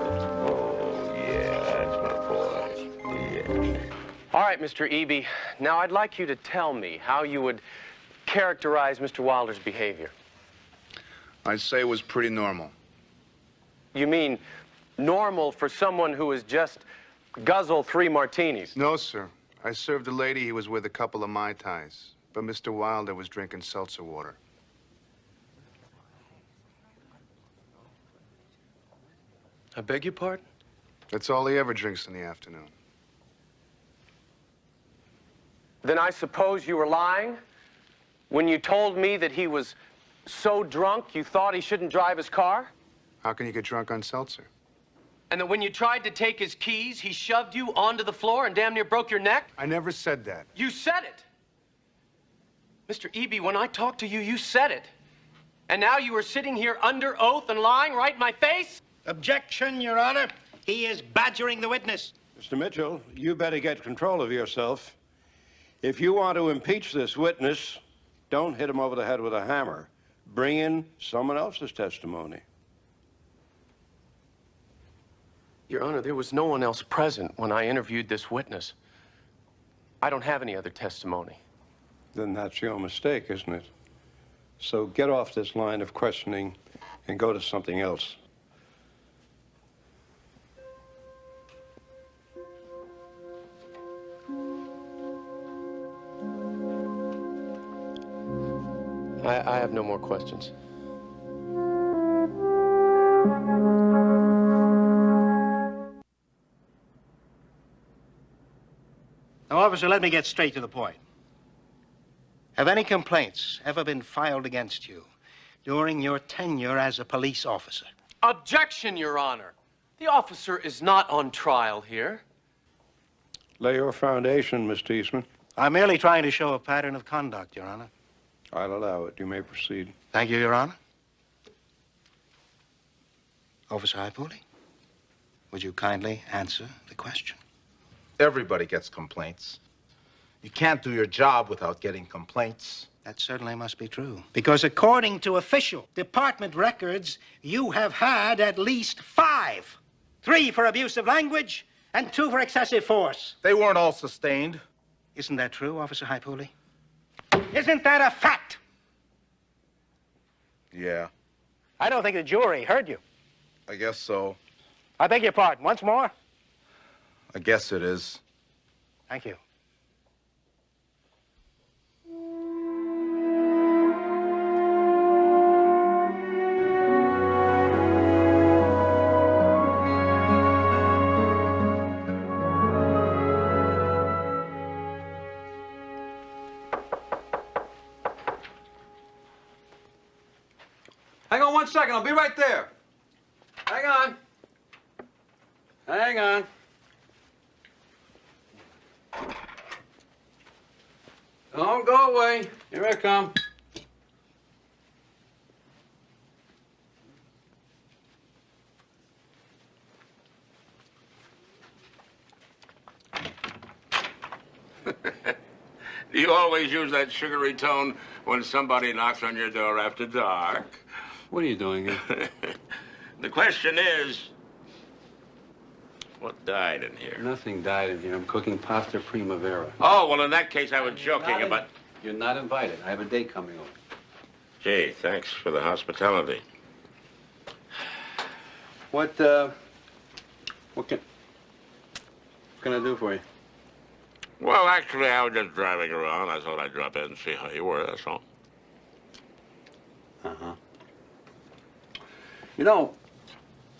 Oh, yeah, that's my boy. Yeah. All right, Mr. Eby. Now, I'd like you to tell me how you would characterize Mr. Wilder's behavior. I'd say it was pretty normal. You mean normal for someone who has just guzzled 3 martinis? No, sir. I served a lady he was with a couple of Mai Tais, but Mr. Wilder was drinking seltzer water. I beg your pardon? That's all he ever drinks in the afternoon. Then I suppose you were lying when you told me that he was so drunk you thought he shouldn't drive his car? How can you get drunk on seltzer? And that when you tried to take his keys, he shoved you onto the floor and damn near broke your neck? I never said that. You said it! Mr. Eby, when I talked to you, you said it. And now you are sitting here under oath and lying right in my face? Objection, Your Honor. He is badgering the witness. Mr. Mitchell, you better get control of yourself. If you want to impeach this witness, don't hit him over the head with a hammer. Bring in someone else's testimony. Your Honor, there was no one else present when I interviewed this witness. I don't have any other testimony. Then that's your mistake, isn't it? So get off this line of questioning and go to something else. I have no more questions. Now, officer, let me get straight to the point. Have any complaints ever been filed against you during your tenure as a police officer? Objection, Your Honor. The officer is not on trial here. Lay your foundation, Mr. Eastman. I'm merely trying to show a pattern of conduct, Your Honor. I'll allow it. You may proceed. Thank you, Your Honor. Officer Hypoli, would you kindly answer the question? Everybody gets complaints. You can't do your job without getting complaints. That certainly must be true. Because according to official department records, you have had at least 5. 3 for abusive language and 2 for excessive force. They weren't all sustained. Isn't that true, Officer Hypoli? Isn't that a fact? Yeah, I don't think the jury heard you. I guess so. I beg your pardon. Once more. I guess it is. Thank you. Hang on 1 second. I'll be right there. Hang on. Hang on. Don't go away. Here I come. Do you always use that sugary tone when somebody knocks on your door after dark? What are you doing here? The question is, what died in here? Nothing died in here. I'm cooking pasta primavera. Oh, well, in that case, I was joking about... You're not invited. I have a date coming over. Gee, thanks for the hospitality. What can I do for you? Well, actually, I was just driving around. I thought I'd drop in and see how you were, that's all. Uh-huh. You know,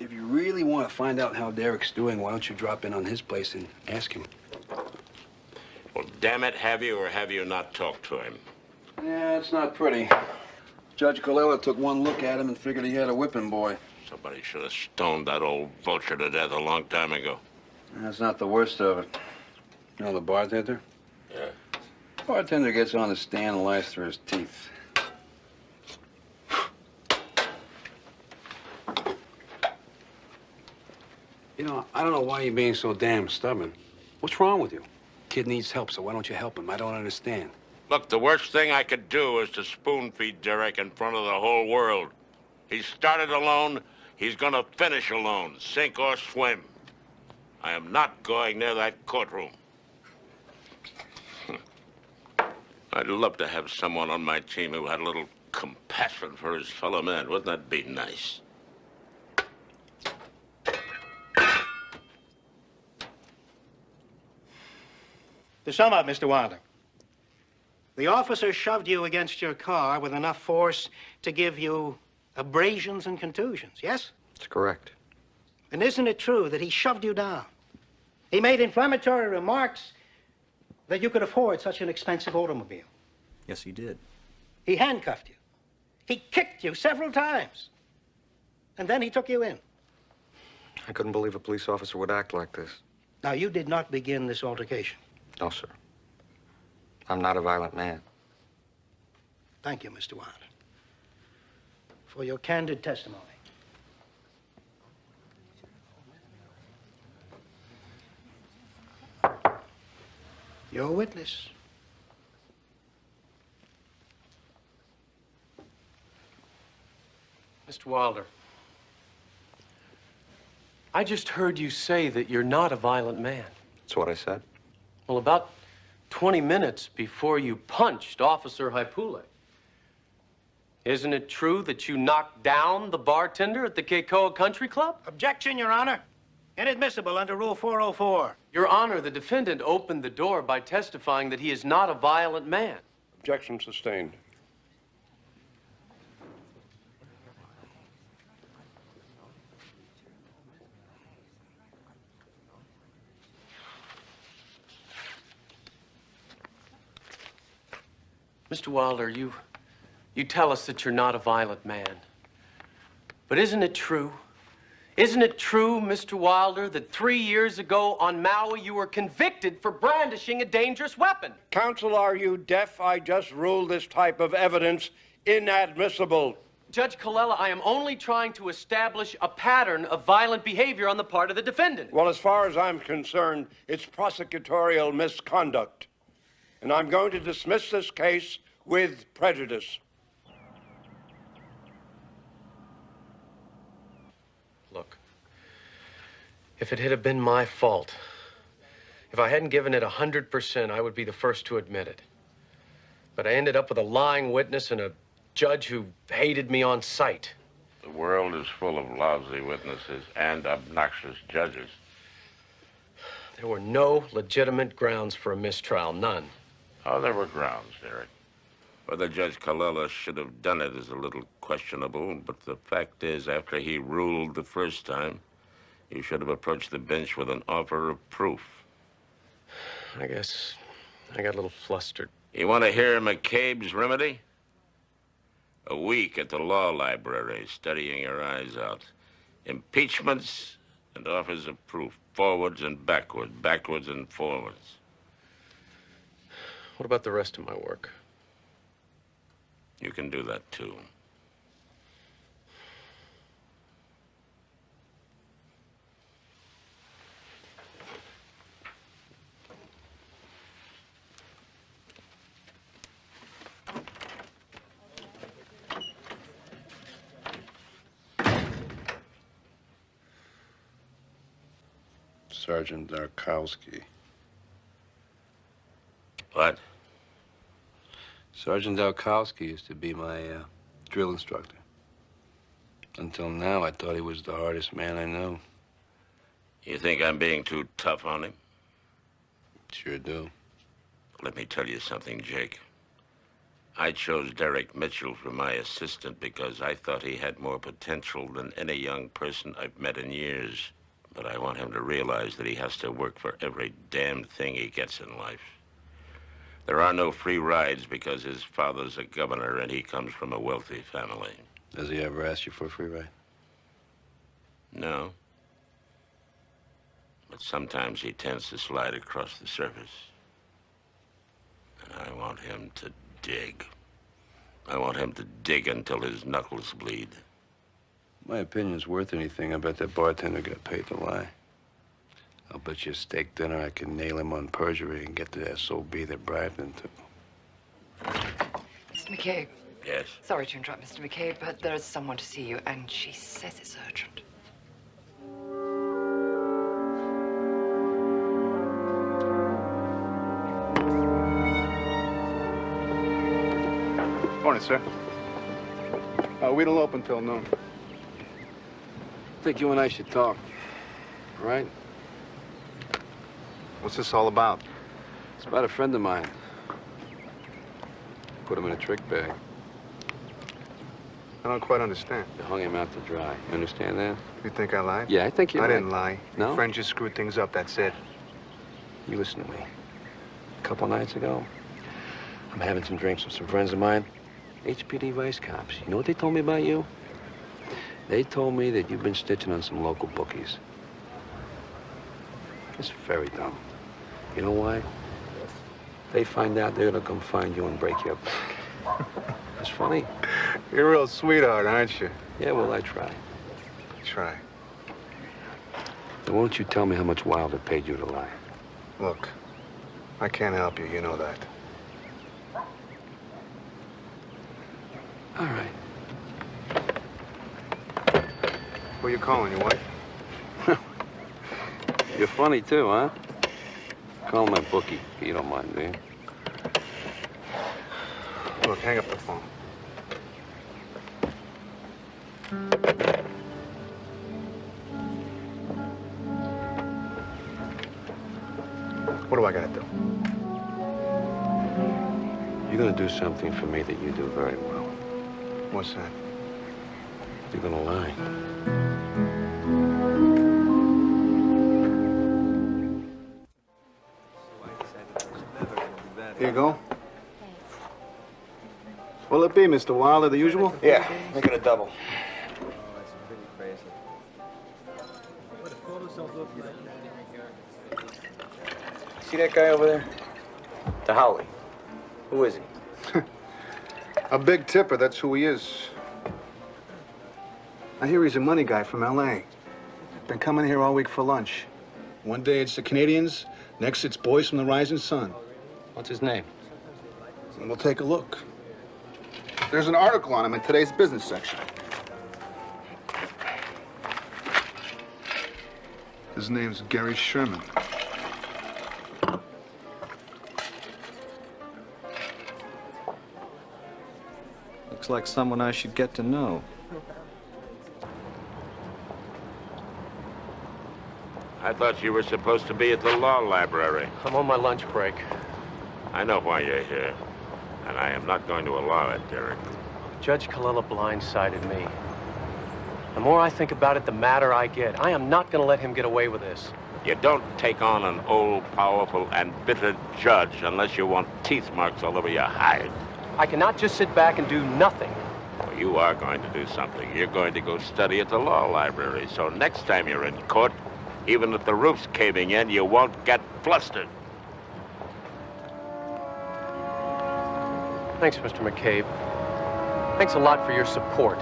if you really want to find out how Derek's doing, why don't you drop in on his place and ask him? Well, damn it, have you or have you not talked to him? Yeah, it's not pretty. Judge Colella took one look at him and figured he had a whipping boy. Somebody should have stoned that old vulture to death a long time ago. That's not the worst of it. You know the bartender? Yeah. Bartender gets on the stand and lies through his teeth. You know, I don't know why you're being so damn stubborn. What's wrong with you? Kid needs help, so why don't you help him? I don't understand. Look, the worst thing I could do is to spoon-feed Derek in front of the whole world. He started alone. He's gonna finish alone, sink or swim. I am not going near that courtroom. I'd love to have someone on my team who had a little compassion for his fellow man. Wouldn't that be nice? To sum up, Mr. Wilder, the officer shoved you against your car with enough force to give you abrasions and contusions, yes? That's correct. And isn't it true that he shoved you down? He made inflammatory remarks that you could afford such an expensive automobile. Yes, he did. He handcuffed you. He kicked you several times. And then he took you in. I couldn't believe a police officer would act like this. Now, you did not begin this altercation. No, sir. I'm not a violent man. Thank you, Mr. Wilder, for your candid testimony. Your witness. Mr. Wilder, I just heard you say that you're not a violent man. That's what I said. Well, about 20 minutes before you punched Officer Haipule. Isn't it true that you knocked down the bartender at the Keikoa Country Club? Objection, Your Honor. Inadmissible under Rule 404. Your Honor, the defendant opened the door by testifying that he is not a violent man. Objection sustained. Mr. Wilder, you tell us that you're not a violent man. But isn't it true? Isn't it true, Mr. Wilder, that 3 years ago on Maui you were convicted for brandishing a dangerous weapon? Counsel, are you deaf? I just ruled this type of evidence inadmissible. Judge Colella, I am only trying to establish a pattern of violent behavior on the part of the defendant. Well, as far as I'm concerned, it's prosecutorial misconduct. And I'm going to dismiss this case with prejudice. Look, if it had been my fault, if I hadn't given it 100%, I would be the first to admit it. But I ended up with a lying witness and a judge who hated me on sight. The world is full of lousy witnesses and obnoxious judges. There were no legitimate grounds for a mistrial, none. Oh, there were grounds, Derek. Whether Judge Colella should have done it is a little questionable, but the fact is, after he ruled the first time, you should have approached the bench with an offer of proof. I guess I got a little flustered. You want to hear McCabe's remedy? A week at the law library, studying your eyes out. Impeachments and offers of proof, forwards and backwards, backwards and forwards. What about the rest of my work? You can do that, too. Sergeant Darkowski. What? Sergeant Dalkowski used to be my drill instructor. Until now, I thought he was the hardest man I know. You think I'm being too tough on him? Sure do. Let me tell you something, Jake. I chose Derek Mitchell for my assistant because I thought he had more potential than any young person I've met in years. But I want him to realize that he has to work for every damn thing he gets in life. There are no free rides because his father's a governor and he comes from a wealthy family. Does he ever ask you for a free ride? No. But sometimes he tends to slide across the surface. And I want him to dig. I want him to dig until his knuckles bleed. My opinion's worth anything. I bet that bartender got paid to lie. I'll bet you a steak dinner I can nail him on perjury and get the SOB that bribed him to. Mr. McCabe. Yes? Sorry to interrupt, Mr. McCabe, but there's someone to see you, and she says it's urgent. Morning, sir. We don't open till noon. I think you and I should talk, right? What's this all about? It's about a friend of mine. Put him in a trick bag. I don't quite understand. You hung him out to dry. You understand that? You think I lied? Yeah, I think you I lied. didn't lie. No? Your friend just screwed things up, that's it. You listen to me. A couple nights ago, I'm having some drinks with some friends of mine. HPD vice cops. You know what they told me about you? They told me that you've been stitching on some local bookies. It's very dumb. You know why? They find out, they're gonna come find you and break your back. It's funny. You're a real sweetheart, aren't you? Yeah, well, I try. Try. Now, won't you tell me how much Wilder paid you to lie? Look, I can't help you, you know that. All right. Who are you calling, your wife? You're funny, too, huh? Call my bookie, if you don't mind, do you? Look, hang up the phone. What do I gotta do? You're gonna do something for me that you do very well. What's that? You're gonna lie. Here you go. What'll it be, Mr. Wilder, the usual? Yeah, make it a double. See that guy over there? The Howley. Who is he? A big tipper, that's who he is. I hear he's a money guy from L.A. Been coming here all week for lunch. One day it's the Canadians, next it's boys from the Rising Sun. What's his name? And we'll take a look. There's an article on him in today's business section. His name's Gary Sherman. Looks like someone I should get to know. I thought you were supposed to be at the law library. I'm on my lunch break. I know why you're here, and I am not going to allow it, Derek. Judge Kalila blindsided me. The more I think about it, the madder I get. I am not going to let him get away with this. You don't take on an old, powerful, and bitter judge unless you want teeth marks all over your hide. I cannot just sit back and do nothing. Well, you are going to do something. You're going to go study at the law library. So next time you're in court, even if the roof's caving in, you won't get flustered. Thanks, Mr. McCabe. Thanks a lot for your support.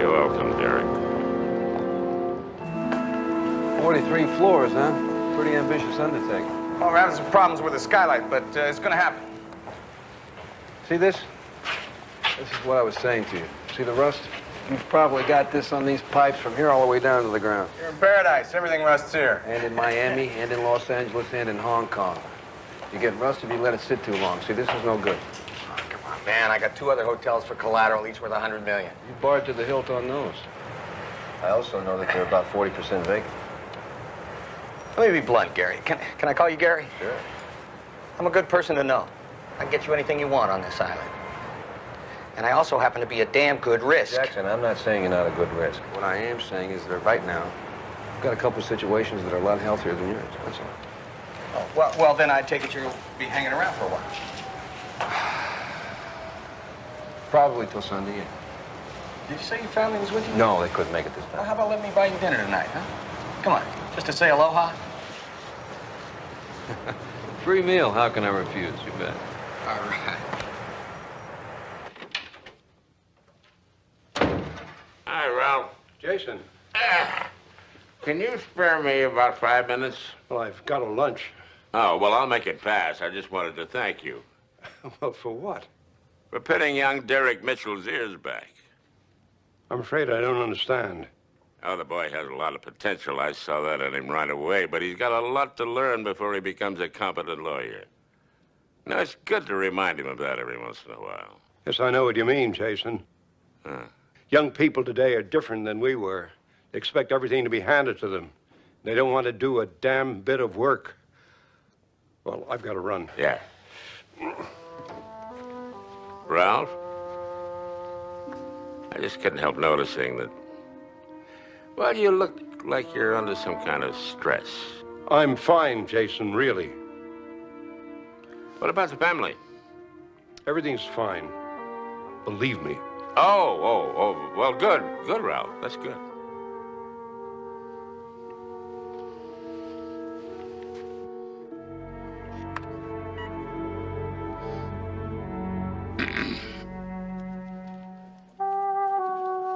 You're welcome, Derek. 43 floors, huh? Pretty ambitious undertaking. Well, we're having some problems with the skylight, but it's gonna happen. See this? This is what I was saying to you. See the rust? You've probably got this on these pipes from here all the way down to the ground. You're in paradise. Everything rusts here. And in Miami, and in Los Angeles, and in Hong Kong. You get rust if you let it sit too long. See, this is no good. Oh, come on, man. I got 2 other hotels for collateral, each worth $100 million. You barred to the hilt on those. I also know that they're about 40% vacant. Let me be blunt, Gary. Can I call you Gary? Sure. I'm a good person to know. I can get you anything you want on this island. And I also happen to be a damn good risk. Jackson, I'm not saying you're not a good risk. What I am saying is that right now, I've got a couple of situations that are a lot healthier than yours. That's all. Oh, well, then I take it you'll be hanging around for a while. Probably till Sunday, yeah. Did you say your family was with you? No, they couldn't make it this Well, time. how about letting me buy you dinner tonight, huh? Come on, just to say aloha? Free meal, how can I refuse? You bet. All right. Hi, Ralph. Jason. Can you spare me about 5 minutes? Well, I've got a lunch. Oh, well, I'll make it fast. I just wanted to thank you. Well, for what? For pinning young Derek Mitchell's ears back. I'm afraid I don't understand. Oh, the boy has a lot of potential. I saw that in him right away, but he's got a lot to learn before he becomes a competent lawyer. Now, it's good to remind him of that every once in a while. Yes, I know what you mean, Jason. Young people today are different than we were. They expect everything to be handed to them. They don't want to do a damn bit of work. Well, I've got to run. Yeah. Ralph? I just couldn't help noticing that, well, you look like you're under some kind of stress. I'm fine, Jason, really. What about the family? Everything's fine. Believe me. Oh, well, good. Good, Ralph. That's good.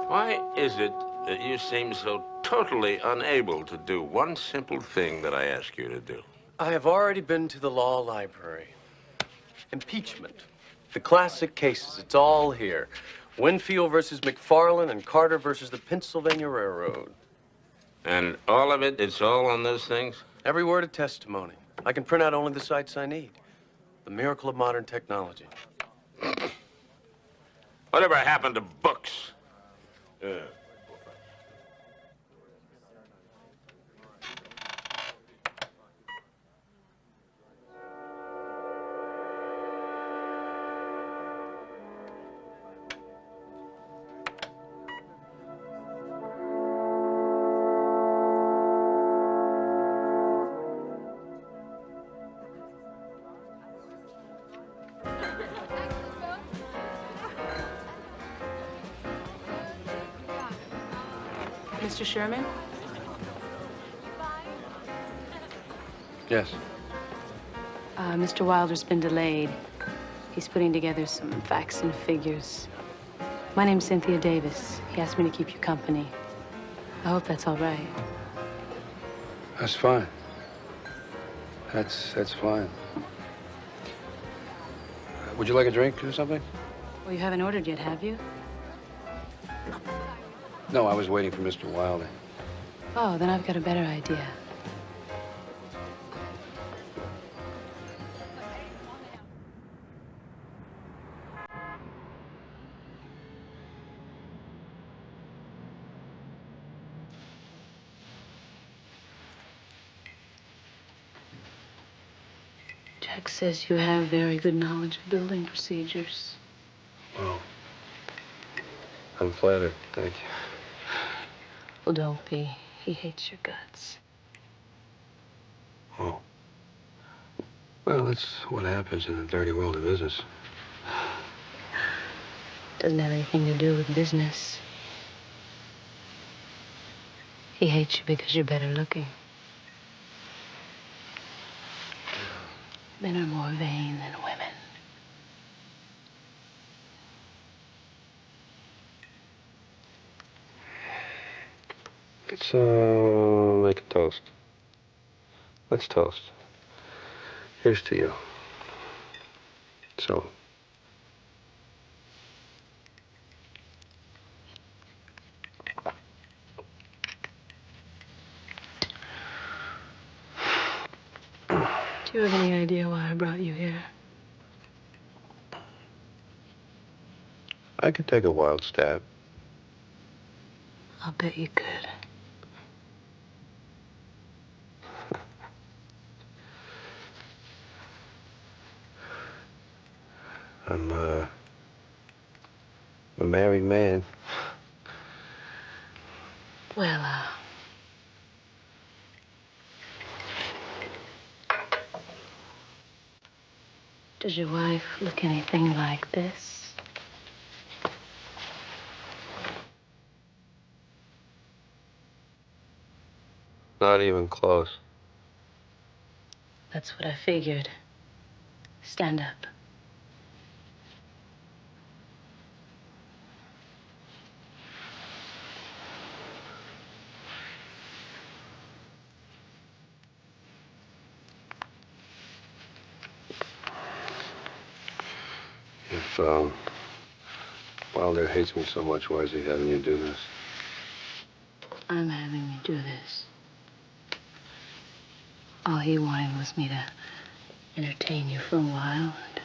Why is it that you seem so totally unable to do one simple thing that I ask you to do? I have already been to the law library. Impeachment. The classic cases. It's all here. Winfield versus McFarland and Carter versus the Pennsylvania Railroad. And all of it, it's all on those things? Every word of testimony. I can print out only the sites I need. The miracle of modern technology. Whatever happened to books? Mr. Sherman? Yes. Mr. Wilder's been delayed. He's putting together some facts and figures. My name's Cynthia Davis. He asked me to keep you company. I hope that's all right. That's fine. That's fine. Would you like a drink or something? Well, you haven't ordered yet, have you? No, I was waiting for Mr. Wilder. Oh, then I've got a better idea. Jack says you have very good knowledge of building procedures. Well, I'm flattered. Thank you. Well, don't be. He hates your guts. Oh. Well, that's what happens in the dirty world of business. Doesn't have anything to do with business. He hates you because you're better looking. Men are more vain than women. Let's make a toast. Let's toast. Here's to you. So. Do you have any idea why I brought you here? I could take a wild stab. I'll bet you could. I'm a married man. Well, does your wife look anything like this? Not even close. That's what I figured. Stand up. If Wilder hates me so much, why is he having you do this? I'm having you do this. All he wanted was me to entertain you for a while, and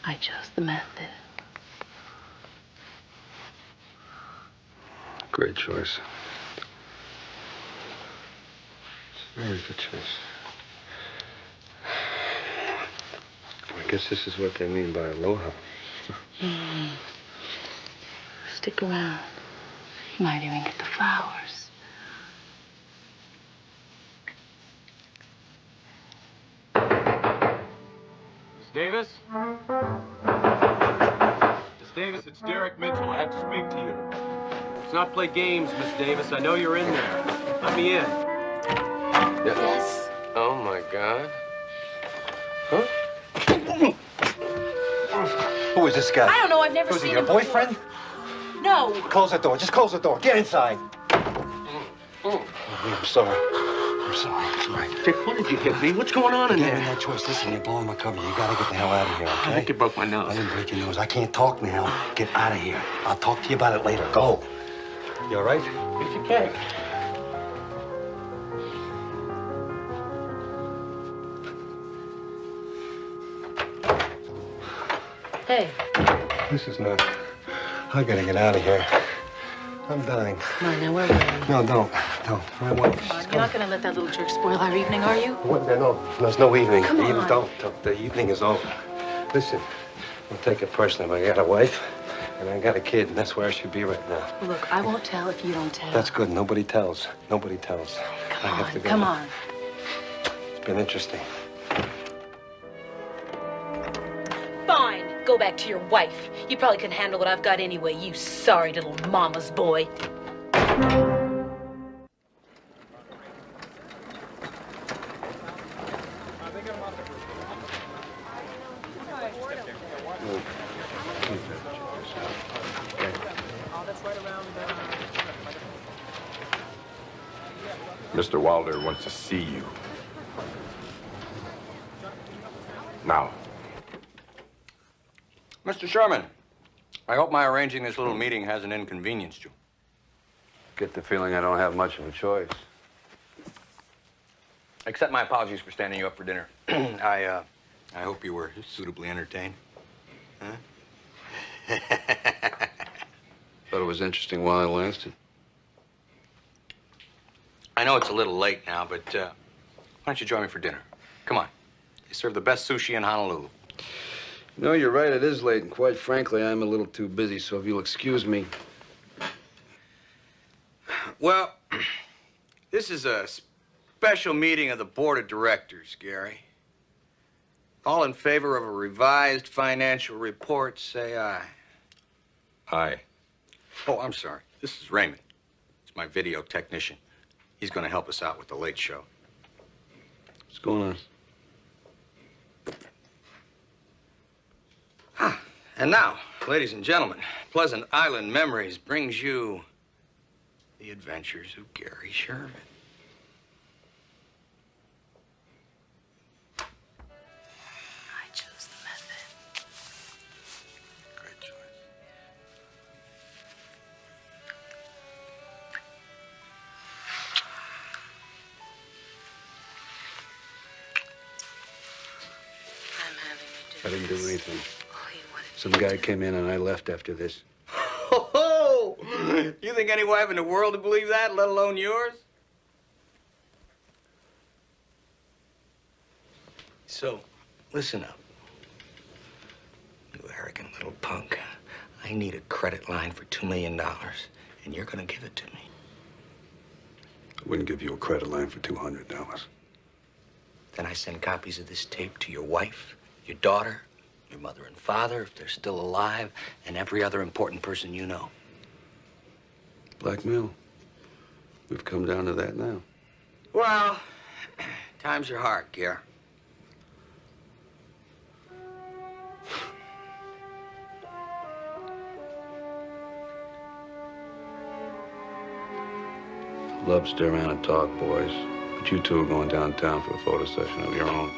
I chose the method. Great choice. Very good choice. I guess this is what they mean by aloha. Stick around. You might even get the flowers. Miss Davis? Miss Davis, it's Derek Mitchell. I have to speak to you. Let's not play games, Miss Davis. I know you're in there. Let me in. Yes. Oh, my God. Huh? Who is this guy? I don't know. I've never Who's he, seen your him before. boyfriend? No. Close the door. Just close the door. Get inside. I'm sorry. I'm sorry. Dick, what did you hit me? What's going on in You there? gave me no choice. Listen, you're blowing my cover. You gotta get the hell out of here, okay? I think you broke my nose. I didn't break your nose. I can't talk now. Get out of here. I'll talk to you about it later. Go. You all right? It's your cake. Hey, This is not... I gotta get out of here. I'm dying. come on now, we're waiting. No, don't. Don't. I want... Come on, you're not gonna let that little jerk spoil our evening, are you? What? No, there's no evening. Come The on. Don't. The evening is over. Listen, don't take it personally, but I got a wife and I got a kid, and that's where I should be right now. Well, look, I won't tell if you don't tell. That's good. Nobody tells. Nobody tells. I have to go. Come on. It's been interesting. Fine. Go back to your wife. You probably can handle what I've got anyway, you sorry little mama's boy. Mr. Wilder wants to see you. Now. Mr. Sherman, I hope my arranging this little meeting hasn't inconvenienced you. Get the feeling I don't have much of a choice. Accept my apologies for standing you up for dinner. I hope you were suitably entertained. Huh? Thought it was interesting while it lasted. I know it's a little late now, but why don't you join me for dinner? Come on. They serve the best sushi in Honolulu. No, you're right. It is late, and quite frankly, I'm a little too busy, so if you'll excuse me. Well, this is a special meeting of the board of directors, Gary. All in favor of a revised financial report, say aye. Aye. Oh, I'm sorry. This is Raymond. It's my video technician. He's going to help us out with the late show. What's going on? And now, ladies and gentlemen, Pleasant Island Memories brings you the adventures of Gary Sherman. I chose the method. Great choice. I didn't do anything. Some guy came in and I left after this. Oh, you think any wife in the world would believe that, let alone yours? So, listen up. You arrogant little punk. I need a credit line for $2 million, and you're gonna give it to me. I wouldn't give you a credit line for $200. Then I send copies of this tape to your wife, your daughter, your mother and father, if they're still alive, and every other important person you know. Blackmail. We've come down to that now. Well, times are hard, Kier. Love to stay around and talk, boys. But you two are going downtown for a photo session of your own.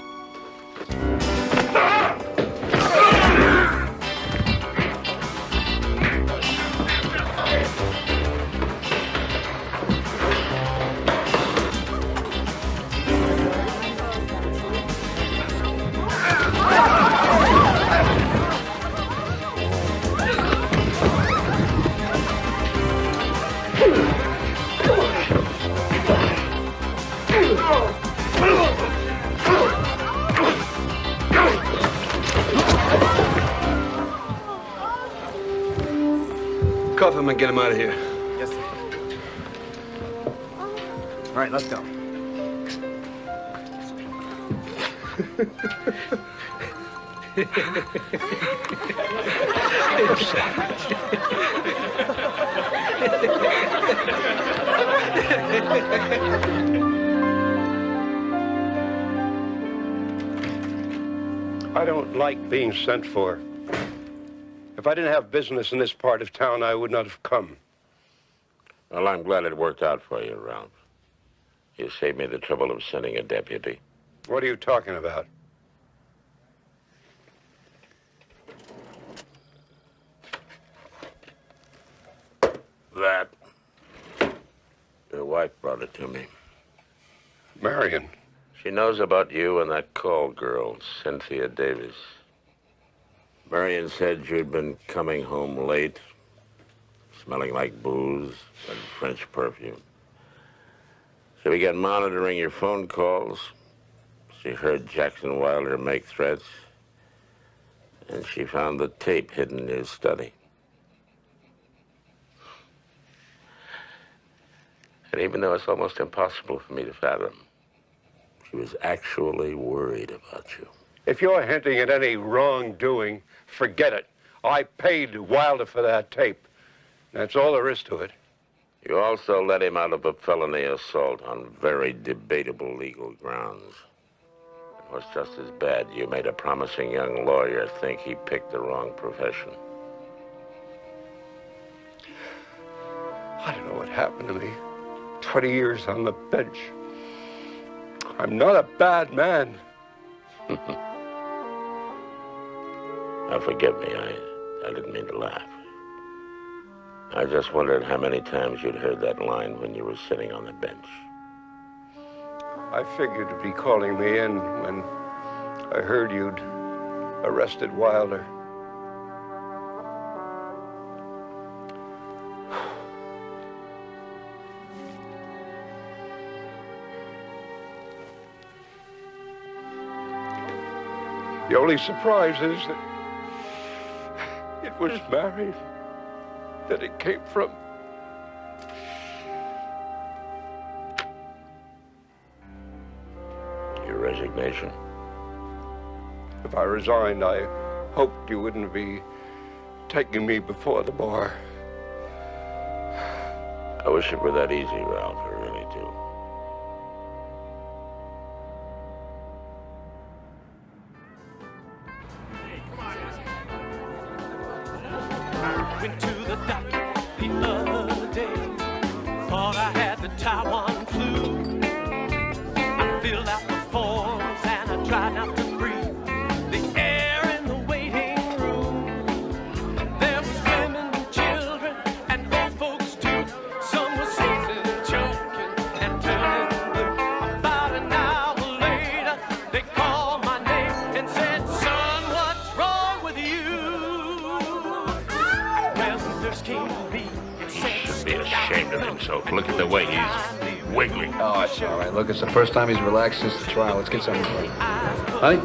Cuff him and get him out of here. Yes, sir. All right, let's go. I don't like being sent for. If I didn't have business in this part of town, I would not have come. Well, I'm glad it worked out for you, Ralph. You saved me the trouble of sending a deputy. What are you talking about? That. Your wife brought it to me. Marion. She knows about you and that call girl, Cynthia Davis. Marion said you'd been coming home late, smelling like booze and French perfume. She began monitoring your phone calls. She heard Jackson Wilder make threats, and she found the tape hidden in his study. And even though it's almost impossible for me to fathom, she was actually worried about you. If you're hinting at any wrongdoing, forget it. I paid Wilder for that tape. That's all there is to it. You also let him out of a felony assault on very debatable legal grounds. What's just as bad, you made a promising young lawyer think he picked the wrong profession. I don't know what happened to me. 20 years on the bench. I'm not a bad man. Now, forgive me, I didn't mean to laugh. I just wondered how many times you'd heard that line when you were sitting on the bench. I figured you'd be calling me in when I heard you'd arrested Wilder. The only surprise is that it was Mary that it came from. Your resignation? If I resigned, I hoped you wouldn't be taking me before the bar. I wish it were that easy, Ralph. I really do. Went to the doctor the other day. Thought I had the Taiwan flu. I filled out the forms and I tried not to breathe the air in the waiting room. There was women and children and old folks too. Some were sneezing, choking, and turning blue. About an hour later, they called my name and said, "Son, what's others can be. He should be ashamed of himself. Look at the way he's wiggling. Oh, it's all right. Look, it's the first time he's relaxed since the trial. Let's get something for him. Honey?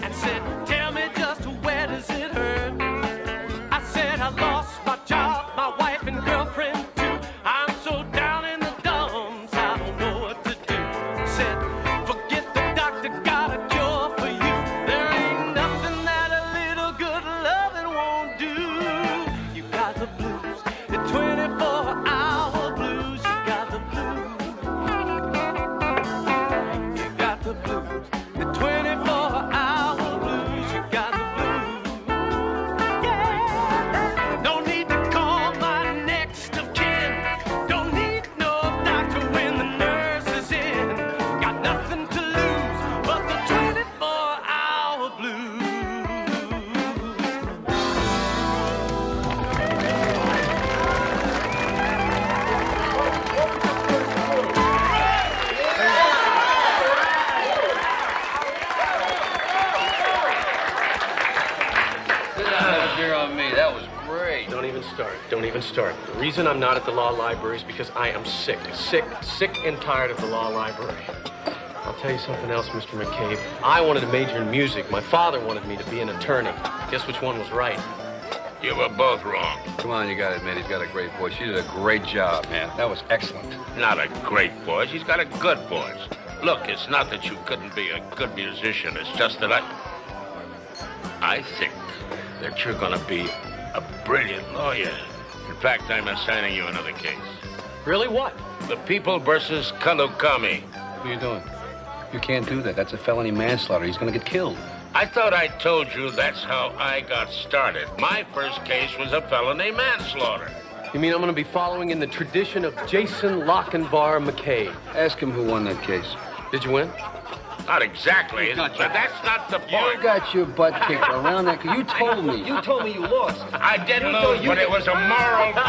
And said, tell me just where does it hurt? I said, I lost my job, my wife and girlfriend too. I'm so down in the dumps, I don't know what to do. Said, forget the doctor, got a cure for you. There ain't nothing that a little good loving won't do. You got the blues, the 24-hour blues. You got the blues. You got the blues, the 24-hour blues. You got the blues. Yeah. No need to call my next of kin. Don't need no doctor when the nurse is in. Got nothing to lose but the 24-hour blues. Have a beer on me. That was great. Don't even start. Don't even start. The reason I'm not at the law library is because I am sick and tired of the law library. I'll tell you something else, Mr. McCabe. I wanted to major in music. My father wanted me to be an attorney. Guess which one was right? You were both wrong. Come on, you gotta admit, he's got a great voice. You did a great job, man. That was excellent. Not a great voice. He's got a good voice. Look, it's not that you couldn't be a good musician. It's just that I think that you're going to be a brilliant lawyer. In fact, I'm assigning you another case. Really? What? The People versus Kalukami. What are you doing? You can't do that. That's a felony manslaughter. He's gonna get killed. I thought I told you that's how I got started. My first case was a felony manslaughter. You mean I'm going to be following in the tradition of Jason Lochinvar McCabe? Ask him who won that case. Did you win? Not exactly, but that's not the point. You got your butt kicked around that. You told me you lost. I did lose, but it was a moral